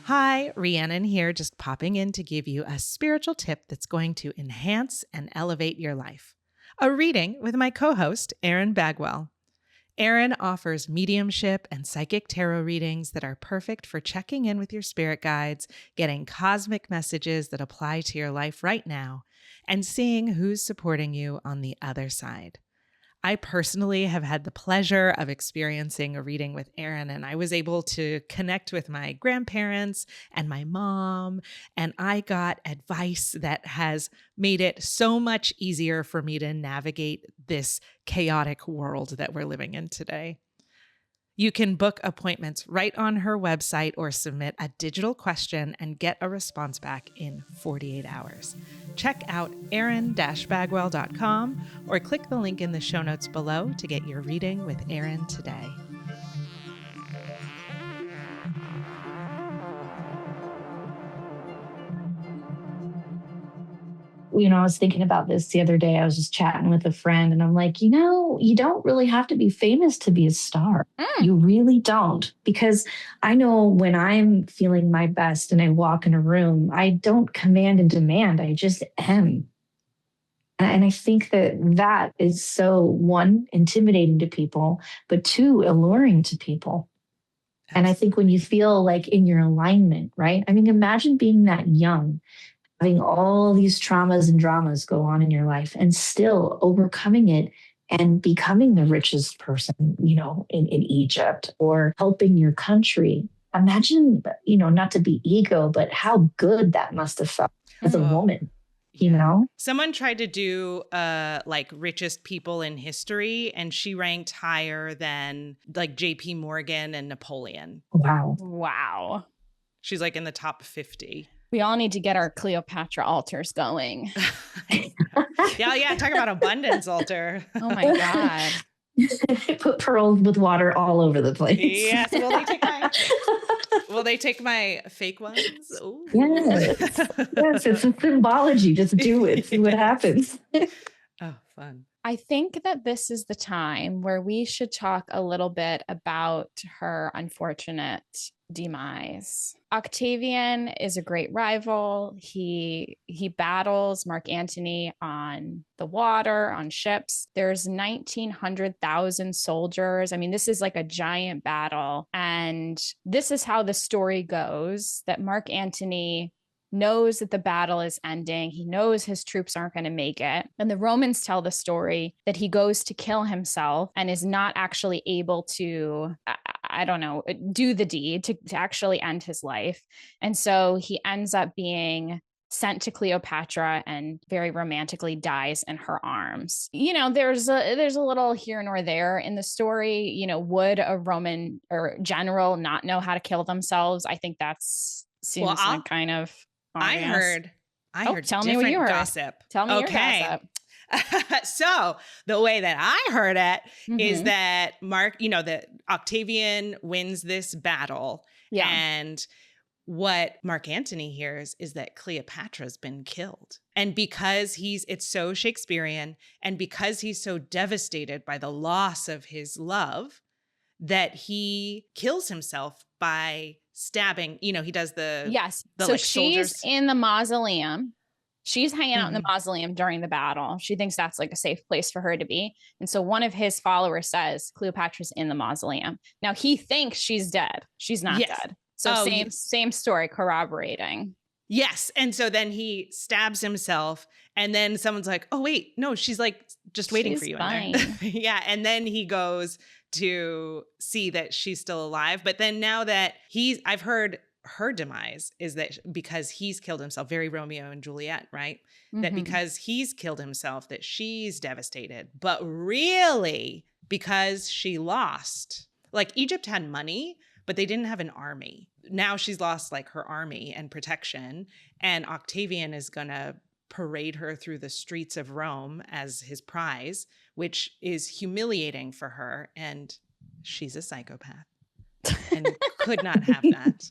Hi, Rhiannon here, just popping in to give you a spiritual tip that's going to enhance and elevate your life. A reading with my co-host, Erin Bagwell. Erin offers mediumship and psychic tarot readings that are perfect for checking in with your spirit guides, getting cosmic messages that apply to your life right now, and seeing who's supporting you on the other side. I personally have had the pleasure of experiencing a reading with Erin, and I was able to connect with my grandparents and my mom, and I got advice that has made it so much easier for me to navigate this chaotic world that we're living in today. You can book appointments right on her website or submit a digital question and get a response back in 48 hours. Check out erin-bagwell.com or click the link in the show notes below to get your reading with Erin today. I was thinking about this the other day. I was just chatting with a friend and I'm like, you don't really have to be famous to be a star. You really don't. Because I know when I'm feeling my best and I walk in a room, I don't command and demand. I just am. And I think that is so, one, intimidating to people, but two, alluring to people. And I think when you feel like in your alignment, right? I mean, imagine being that young, having all these traumas and dramas go on in your life and still overcoming it and becoming the richest person, in Egypt, or helping your country. Imagine, not to be ego, but how good that must have felt as a woman, Someone tried to do richest people in history, and she ranked higher than like JP Morgan and Napoleon. Wow. She's like in the top 50. We all need to get our Cleopatra altars going. Yeah. Talk about abundance altar. Oh my God. Put pearls with water all over the place. Yes. Will they take my fake ones? Ooh. Yes. Yes, it's a symbology. Just do it. See what happens. Oh, fun. I think that this is the time where we should talk a little bit about her unfortunate demise. Octavian is a great rival. He battles Mark Antony on the water, on ships. There's 1,900,000 soldiers. I mean, this is like a giant battle. And this is how the story goes, that Mark Antony knows that the battle is ending. He knows his troops aren't going to make it. And the Romans tell the story that he goes to kill himself and is not actually able to, do the deed to actually end his life. And so he ends up being sent to Cleopatra and very romantically dies in her arms. There's a little here nor there in the story. Would a Roman or general not know how to kill themselves? I think seems like kind of obvious. I heard tell me what you heard. Gossip. Tell me your gossip. So the way that I heard it is that that Octavian wins this battle. Yeah. And what Mark Antony hears is that Cleopatra's been killed. And because it's so Shakespearean, and because he's so devastated by the loss of his love, that he kills himself by stabbing, he does so she's soldiers in the mausoleum. She's hanging out in the mausoleum during the battle. She thinks that's like a safe place for her to be. And so one of his followers says Cleopatra's in the mausoleum. Now he thinks she's dead. She's not dead. So same story, corroborating. Yes. And so then he stabs himself, and then someone's like, oh wait, no, she's like just waiting for you in there. Yeah. And then he goes to see that she's still alive. But then now that I've heard her demise is that because he's killed himself, very Romeo and Juliet, right? That because he's killed himself, that she's devastated. But really, because she lost, like Egypt had money, but they didn't have an army. now she's lost like her army and protection, and Octavian is going to parade her through the streets of Rome as his prize, which is humiliating for her. And she's a psychopath and could not have that.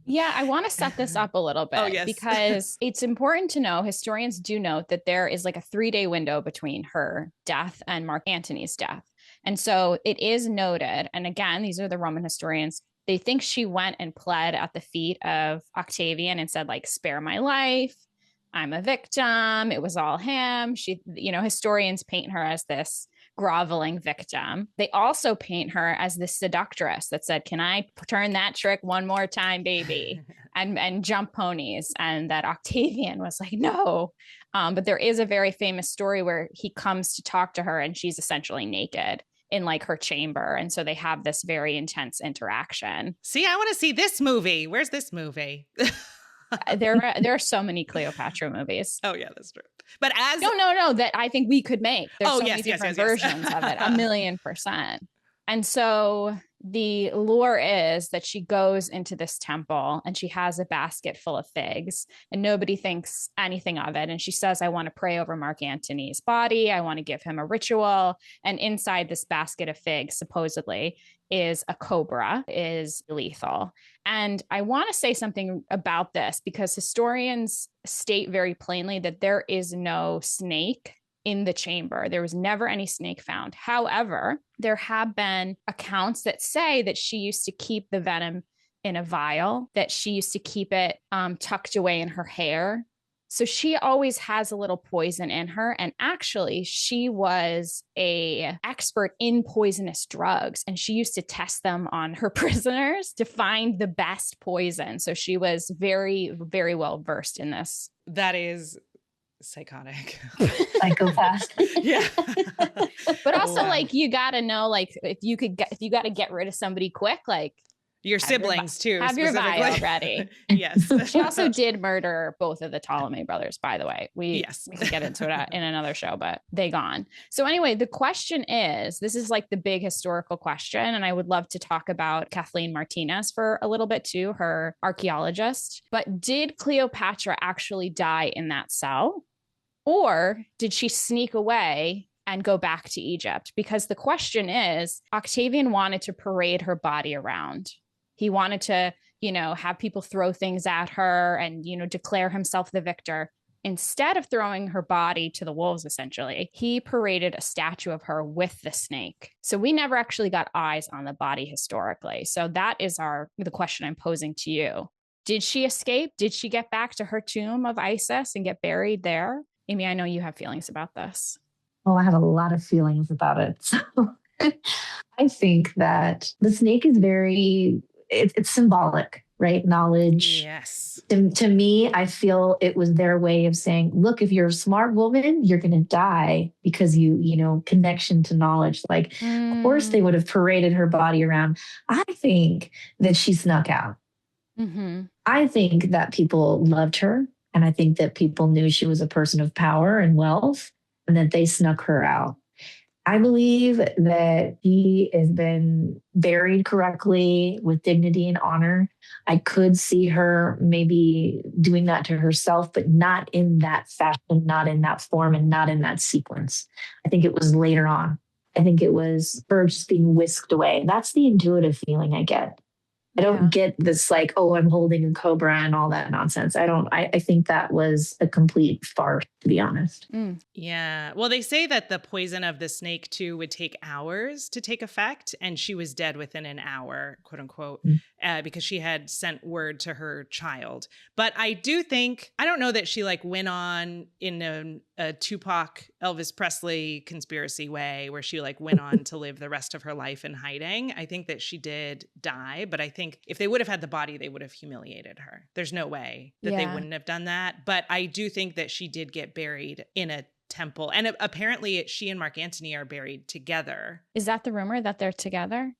Yeah, I want to set this up a little bit because it's important to know, historians do note that there is like a 3-day window between her death and Mark Antony's death. And so it is noted, and again, these are the Roman historians, they think she went and pled at the feet of Octavian and said, like, spare my life. I'm a victim. It was all him. She, historians paint her as this groveling victim. They also paint her as this seductress that said, can I turn that trick one more time, baby? and jump ponies. And that Octavian was like, no. But there is a very famous story where he comes to talk to her and she's essentially naked in like her chamber. And so they have this very intense interaction. See, I want to see this movie. Where's this movie? There are so many Cleopatra movies. Oh yeah, that's true. But as no, that I think we could make. There's so many different versions of it, 1,000,000%. And so the lore is that she goes into this temple and she has a basket full of figs and nobody thinks anything of it. And she says, I want to pray over Mark Antony's body. I want to give him a ritual. And inside this basket of figs, supposedly, is a cobra, is lethal. And I want to say something about this because historians state very plainly that there is no snake in the chamber. There was never any snake found. However, there have been accounts that say that she used to keep the venom in a vial, that she used to keep it tucked away in her hair. So she always has a little poison in her. And actually, she was an expert in poisonous drugs. And she used to test them on her prisoners to find the best poison. So she was very, very well versed in this. That is psychotic. Psychopath. Yeah. But also, like, you got to know, like, if you got to get rid of somebody quick, like, your siblings too. Have your vial ready. Yes. She also did murder both of the Ptolemy brothers, by the way. We can get into it in another show, but they gone. So anyway, the question is, this is like the big historical question. And I would love to talk about Kathleen Martinez for a little bit too, her archaeologist. But did Cleopatra actually die in that cell? Or did she sneak away and go back to Egypt? Because the question is, Octavian wanted to parade her body around. He wanted to, have people throw things at her and, declare himself the victor. Instead of throwing her body to the wolves, essentially, he paraded a statue of her with the snake. So we never actually got eyes on the body historically. So that is the question I'm posing to you. Did she escape? Did she get back to her tomb of Isis and get buried there? Amy, I know you have feelings about this. Oh, I have a lot of feelings about it. So I think that the snake is it's symbolic, right? Knowledge. Yes. To me, I feel it was their way of saying, look, if you're a smart woman, you're going to die because connection to knowledge. Like, of course, they would have paraded her body around. I think that she snuck out. Mm-hmm. I think that people loved her. And I think that people knew she was a person of power and wealth and that they snuck her out. I believe that she has been buried correctly with dignity and honor. I could see her maybe doing that to herself, but not in that fashion, not in that form, and not in that sequence. I think it was later on. I think it was her just being whisked away. That's the intuitive feeling I get. I don't get this like, oh, I'm holding a cobra and all that nonsense. I think that was a complete farce, to be honest. Yeah. Well, they say that the poison of the snake too would take hours to take effect. And she was dead within an hour, quote unquote, because she had sent word to her child. But I do think, I don't know that she like went on in a Tupac, Elvis Presley conspiracy way where she like went on to live the rest of her life in hiding. I think that she did die, but I think if they would have had the body, they would have humiliated her. There's no way that they wouldn't have done that. But I do think that she did get buried in a temple. And apparently she and Mark Antony are buried together. Is that the rumor that they're together?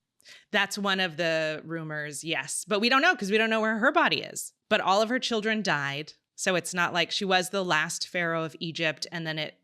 That's one of the rumors, yes. But we don't know because we don't know where her body is. But all of her children died. So it's not like she was the last pharaoh of Egypt and then it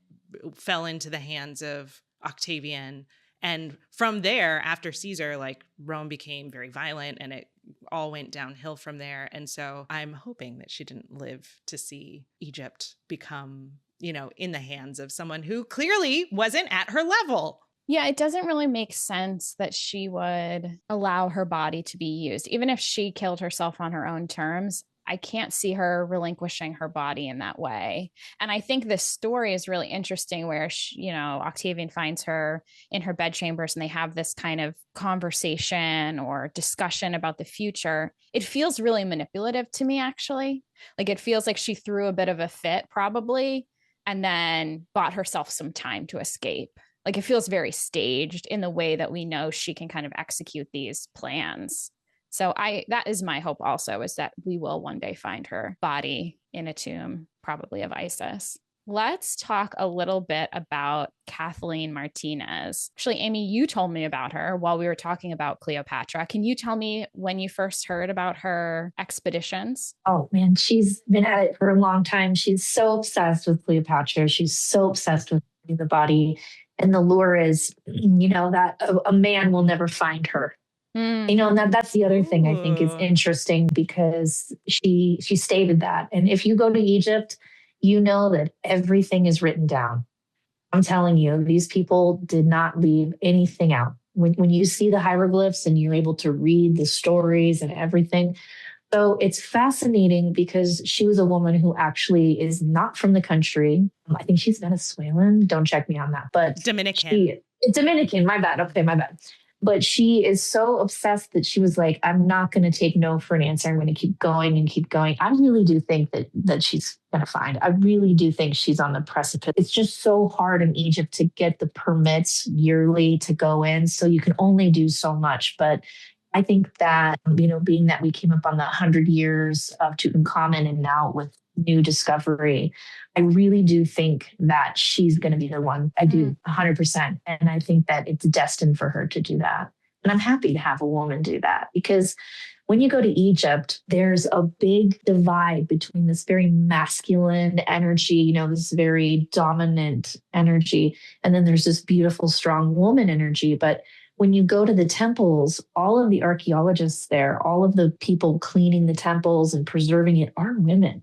fell into the hands of Octavian. And from there, after Caesar, like Rome became very violent and it all went downhill from there. And so I'm hoping that she didn't live to see Egypt become, in the hands of someone who clearly wasn't at her level. Yeah, it doesn't really make sense that she would allow her body to be used. Even if she killed herself on her own terms, I can't see her relinquishing her body in that way. And I think this story is really interesting where, Octavian finds her in her bedchambers and they have this kind of conversation or discussion about the future. It feels really manipulative to me, actually. Like it feels like she threw a bit of a fit, probably, and then bought herself some time to escape. Like it feels very staged in the way that we know she can kind of execute these plans. So that is my hope also, is that we will one day find her body in a tomb, probably of Isis. Let's talk a little bit about Kathleen Martinez. Actually, Amy, you told me about her while we were talking about Cleopatra. Can you tell me when you first heard about her expeditions? Oh man, she's been at it for a long time. She's so obsessed with Cleopatra. She's so obsessed with the body. And the lure is, that a man will never find her. And that's the other thing I think is interesting, because she stated that. And if you go to Egypt, you know that everything is written down. I'm telling you, these people did not leave anything out. When you see the hieroglyphs and you're able to read the stories and everything. So it's fascinating because she was a woman who actually is not from the country. I think she's Venezuelan. Don't check me on that. But Dominican. Dominican. My bad. Okay, my bad. But she is so obsessed that she was like, I'm not going to take no for an answer. I'm going to keep going and keep going. I really do think that she's going to find. I really do think she's on the precipice. It's just so hard in Egypt to get the permits yearly to go in. So you can only do so much. But I think that, being that we came up on the 100 years of Tutankhamun and now with new discovery, I really do think that she's going to be the one. I do 100%. And I think that it's destined for her to do that. And I'm happy to have a woman do that, because when you go to Egypt, there's a big divide between this very masculine energy, this very dominant energy. And then there's this beautiful, strong woman energy. But when you go to the temples, all of the archaeologists there, all of the people cleaning the temples and preserving it are women.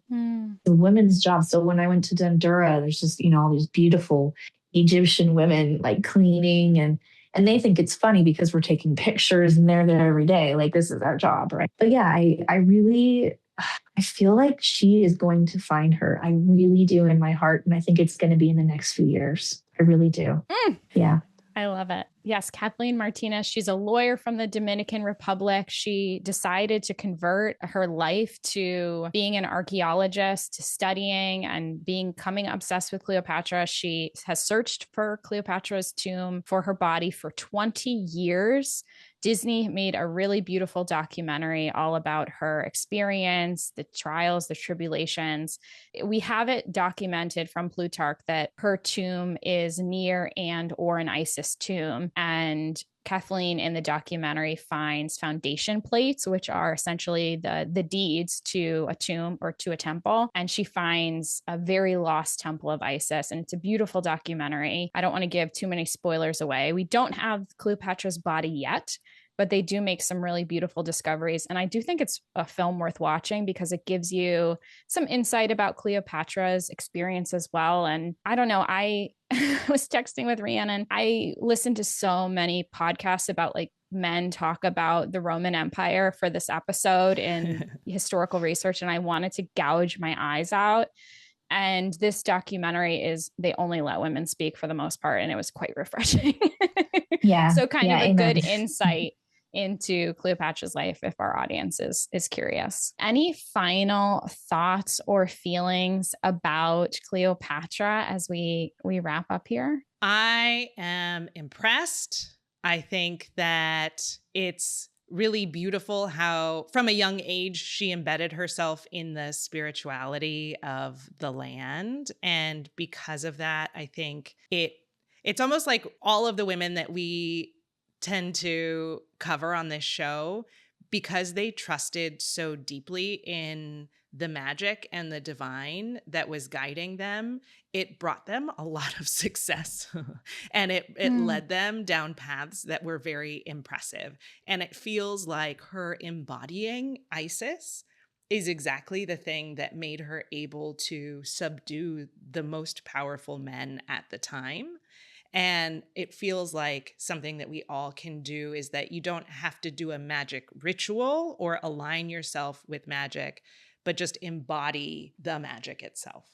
The women's job. So when I went to Dendura, there's just, all these beautiful Egyptian women like cleaning, and they think it's funny because we're taking pictures and they're there every day. Like, this is our job, right? But yeah, I feel like she is going to find her. I really do in my heart. And I think it's going to be in the next few years. I really do. Yeah. I love it. Yes, Kathleen Martinez. She's a lawyer from the Dominican Republic. She decided to convert her life to being an archaeologist, to studying and becoming obsessed with Cleopatra. She has searched for Cleopatra's tomb, for her body, for 20 years. Disney made a really beautiful documentary all about her experience, the trials, the tribulations. We have it documented from Plutarch that her tomb is near and or an Isis tomb. And Kathleen in the documentary finds foundation plates, which are essentially the deeds to a tomb or to a temple. And she finds a very lost temple of Isis. And it's a beautiful documentary. I don't want to give too many spoilers away. We don't have Cleopatra's body yet, but they do make some really beautiful discoveries. And I do think it's a film worth watching because it gives you some insight about Cleopatra's experience as well. And I don't know, I was texting with Rhiannon. I listened to so many podcasts about like men talk about the Roman Empire for this episode in historical research. And I wanted to gouge my eyes out. And this documentary they only let women speak for the most part. And it was quite refreshing. Yeah. So kind of a amen. good insight into Cleopatra's life if our audience is curious. Any final thoughts or feelings about Cleopatra as we wrap up here? I am impressed. I think that it's really beautiful how from a young age she embedded herself in the spirituality of the land. And because of that, I think it's almost like all of the women that we tend to cover on this show, because they trusted so deeply in the magic and the divine that was guiding them, it brought them a lot of success. And it led them down paths that were very impressive. And it feels like her embodying Isis is exactly the thing that made her able to subdue the most powerful men at the time. And it feels like something that we all can do is that you don't have to do a magic ritual or align yourself with magic, but just embody the magic itself.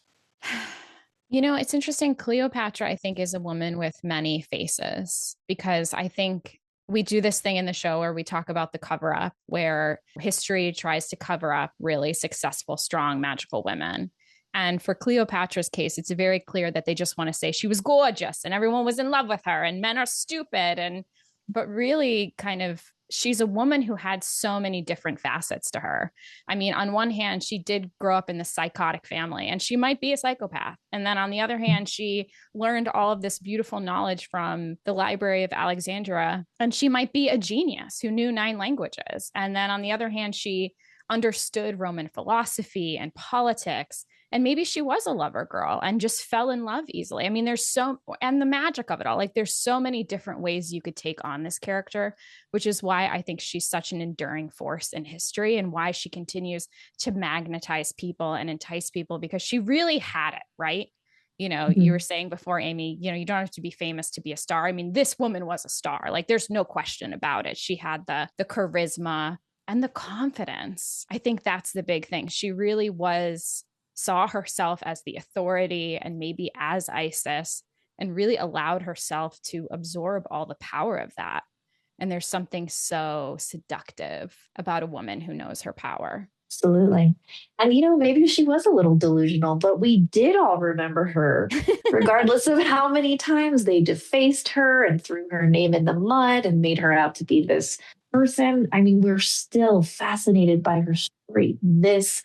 You know, it's interesting. Cleopatra, I think, is a woman with many faces, because I think we do this thing in the show where we talk about the cover up, where history tries to cover up really successful, strong, magical women. And for Cleopatra's case, it's very clear that they just want to say she was gorgeous and everyone was in love with her and men are stupid. But really, kind of, she's a woman who had so many different facets to her. I mean, on one hand, she did grow up in this psychotic family and she might be a psychopath. And then on the other hand, she learned all of this beautiful knowledge from the Library of Alexandria, and she might be a genius who knew 9 languages. And then on the other hand, she understood Roman philosophy and politics. And maybe she was a lover girl and just fell in love easily. I mean, and the magic of it all, like there's so many different ways you could take on this character, which is why I think she's such an enduring force in history and why she continues to magnetize people and entice people, because she really had it, right? You know, you were saying before, Amy, you know, you don't have to be famous to be a star. I mean, this woman was a star. Like there's no question about it. She had the charisma and the confidence. I think that's the big thing. She really saw herself as the authority and maybe as Isis, and really allowed herself to absorb all the power of that. And there's something so seductive about a woman who knows her power. Absolutely. And, you know, maybe she was a little delusional, but we did all remember her, regardless of how many times they defaced her and threw her name in the mud and made her out to be this person. I mean, we're still fascinated by her story this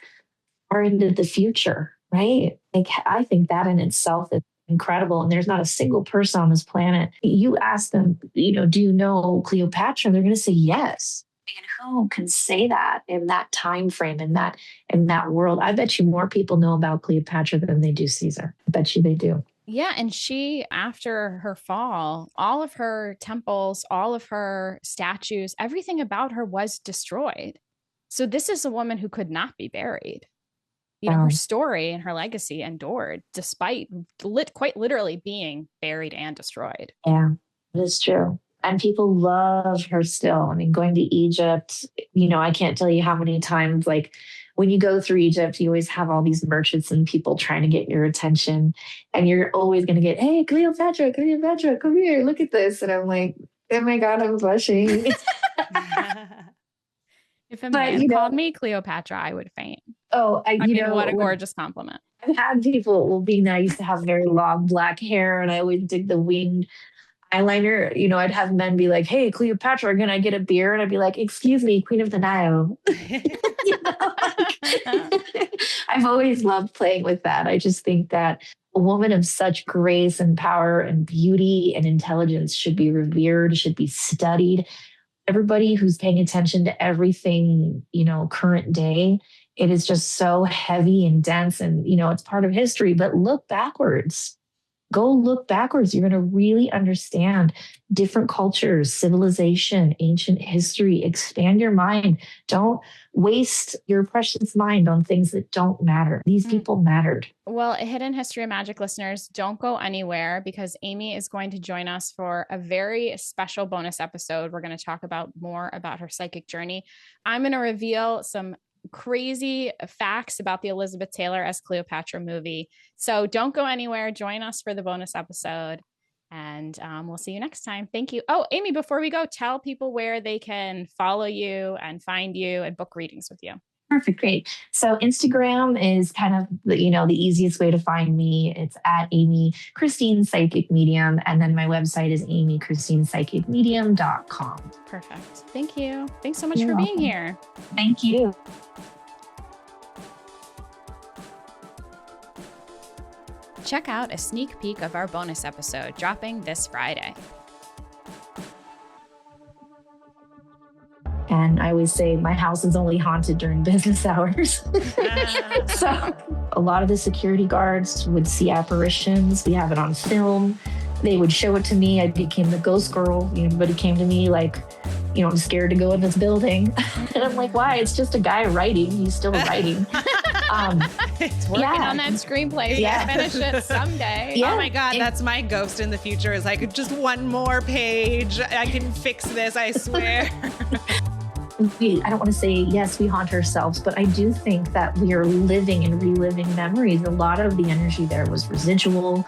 far into the future, right? Like, I think that in itself is incredible. And there's not a single person on this planet. You ask them, you know, do you know Cleopatra? They're going to say yes. And who can say that in that time frame, in that world? I bet you more people know about Cleopatra than they do Caesar. I bet you they do. Yeah. And she, after her fall, all of her temples, all of her statues, everything about her was destroyed. So this is a woman who could not be buried. You know, her story and her legacy endured despite quite literally being buried and destroyed. Yeah, it is true. And people love her still. I mean, going to Egypt, you know, I can't tell you how many times, like when you go through Egypt, you always have all these merchants and people trying to get your attention. And you're always going to get, hey, Cleopatra, come here, look at this. And I'm like, oh my God, I'm blushing. If a man called me Cleopatra, I would faint. Oh, I mean, what a gorgeous compliment. I've had people, being that I used to have very long black hair and I always did the winged eyeliner, you know, I'd have men be like, hey, Cleopatra, can I get a beer? And I'd be like, excuse me, Queen of the Nile. I've always loved playing with that. I just think that a woman of such grace and power and beauty and intelligence should be revered, should be studied. Everybody who's paying attention to everything, you know, current day, it is just so heavy and dense and, you know, it's part of history, but look backwards. Go look backwards. You're going to really understand different cultures, civilization, ancient history. Expand your mind. Don't waste your precious mind on things that don't matter. These people mattered. Well, Hidden History of Magic listeners, don't go anywhere, because Amy is going to join us for a very special bonus episode. We're going to talk about more about her psychic journey. I'm going to reveal some crazy facts about the Elizabeth Taylor as Cleopatra movie. So don't go anywhere. Join us for the bonus episode, and we'll see you next time. Thank you. Oh, Amy, before we go, tell people where they can follow you and find you and book readings with you. Perfect. Great. So Instagram is kind of the easiest way to find me. It's at Amy Kristine Psychic Medium. And then my website is amykristinepsychicmedium.com. Perfect. Thank you. Thanks so much for being here. Thank you. Check out a sneak peek of our bonus episode dropping this Friday. And I always say my house is only haunted during business hours. So a lot of the security guards would see apparitions. We have it on film. They would show it to me. I became the ghost girl. Everybody came to me like, I'm scared to go in this building. And I'm like, why? It's just a guy writing. He's still writing. It's working on that screenplay. Yeah. Finish it someday. Yeah. Oh my God, that's my ghost in the future, is like, just one more page. I can fix this, I swear. I don't want to say, yes, we haunt ourselves, but I do think that we are living and reliving memories. A lot of the energy there was residual.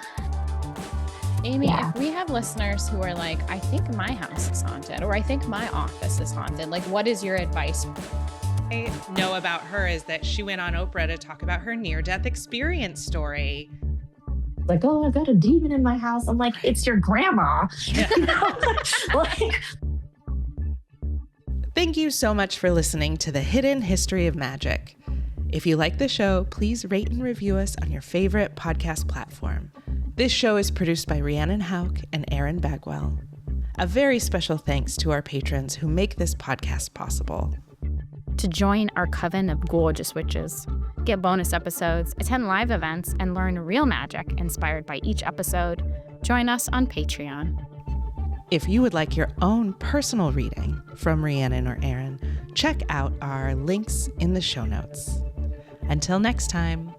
Amy, if we have listeners who are like, I think my house is haunted, or I think my office is haunted, like, what is your advice? I know about her is that she went on Oprah to talk about her near-death experience story. Like, oh, I've got a demon in my house. I'm like, it's your grandma. Yeah. Thank you so much for listening to The Hidden History of Magic. If you like the show, please rate and review us on your favorite podcast platform. This show is produced by Rhiannon Hauk and Aaron Bagwell. A very special thanks to our patrons who make this podcast possible. To join our coven of gorgeous witches, get bonus episodes, attend live events, and learn real magic inspired by each episode, join us on Patreon. If you would like your own personal reading from Rhiannon or Aaron, check out our links in the show notes. Until next time.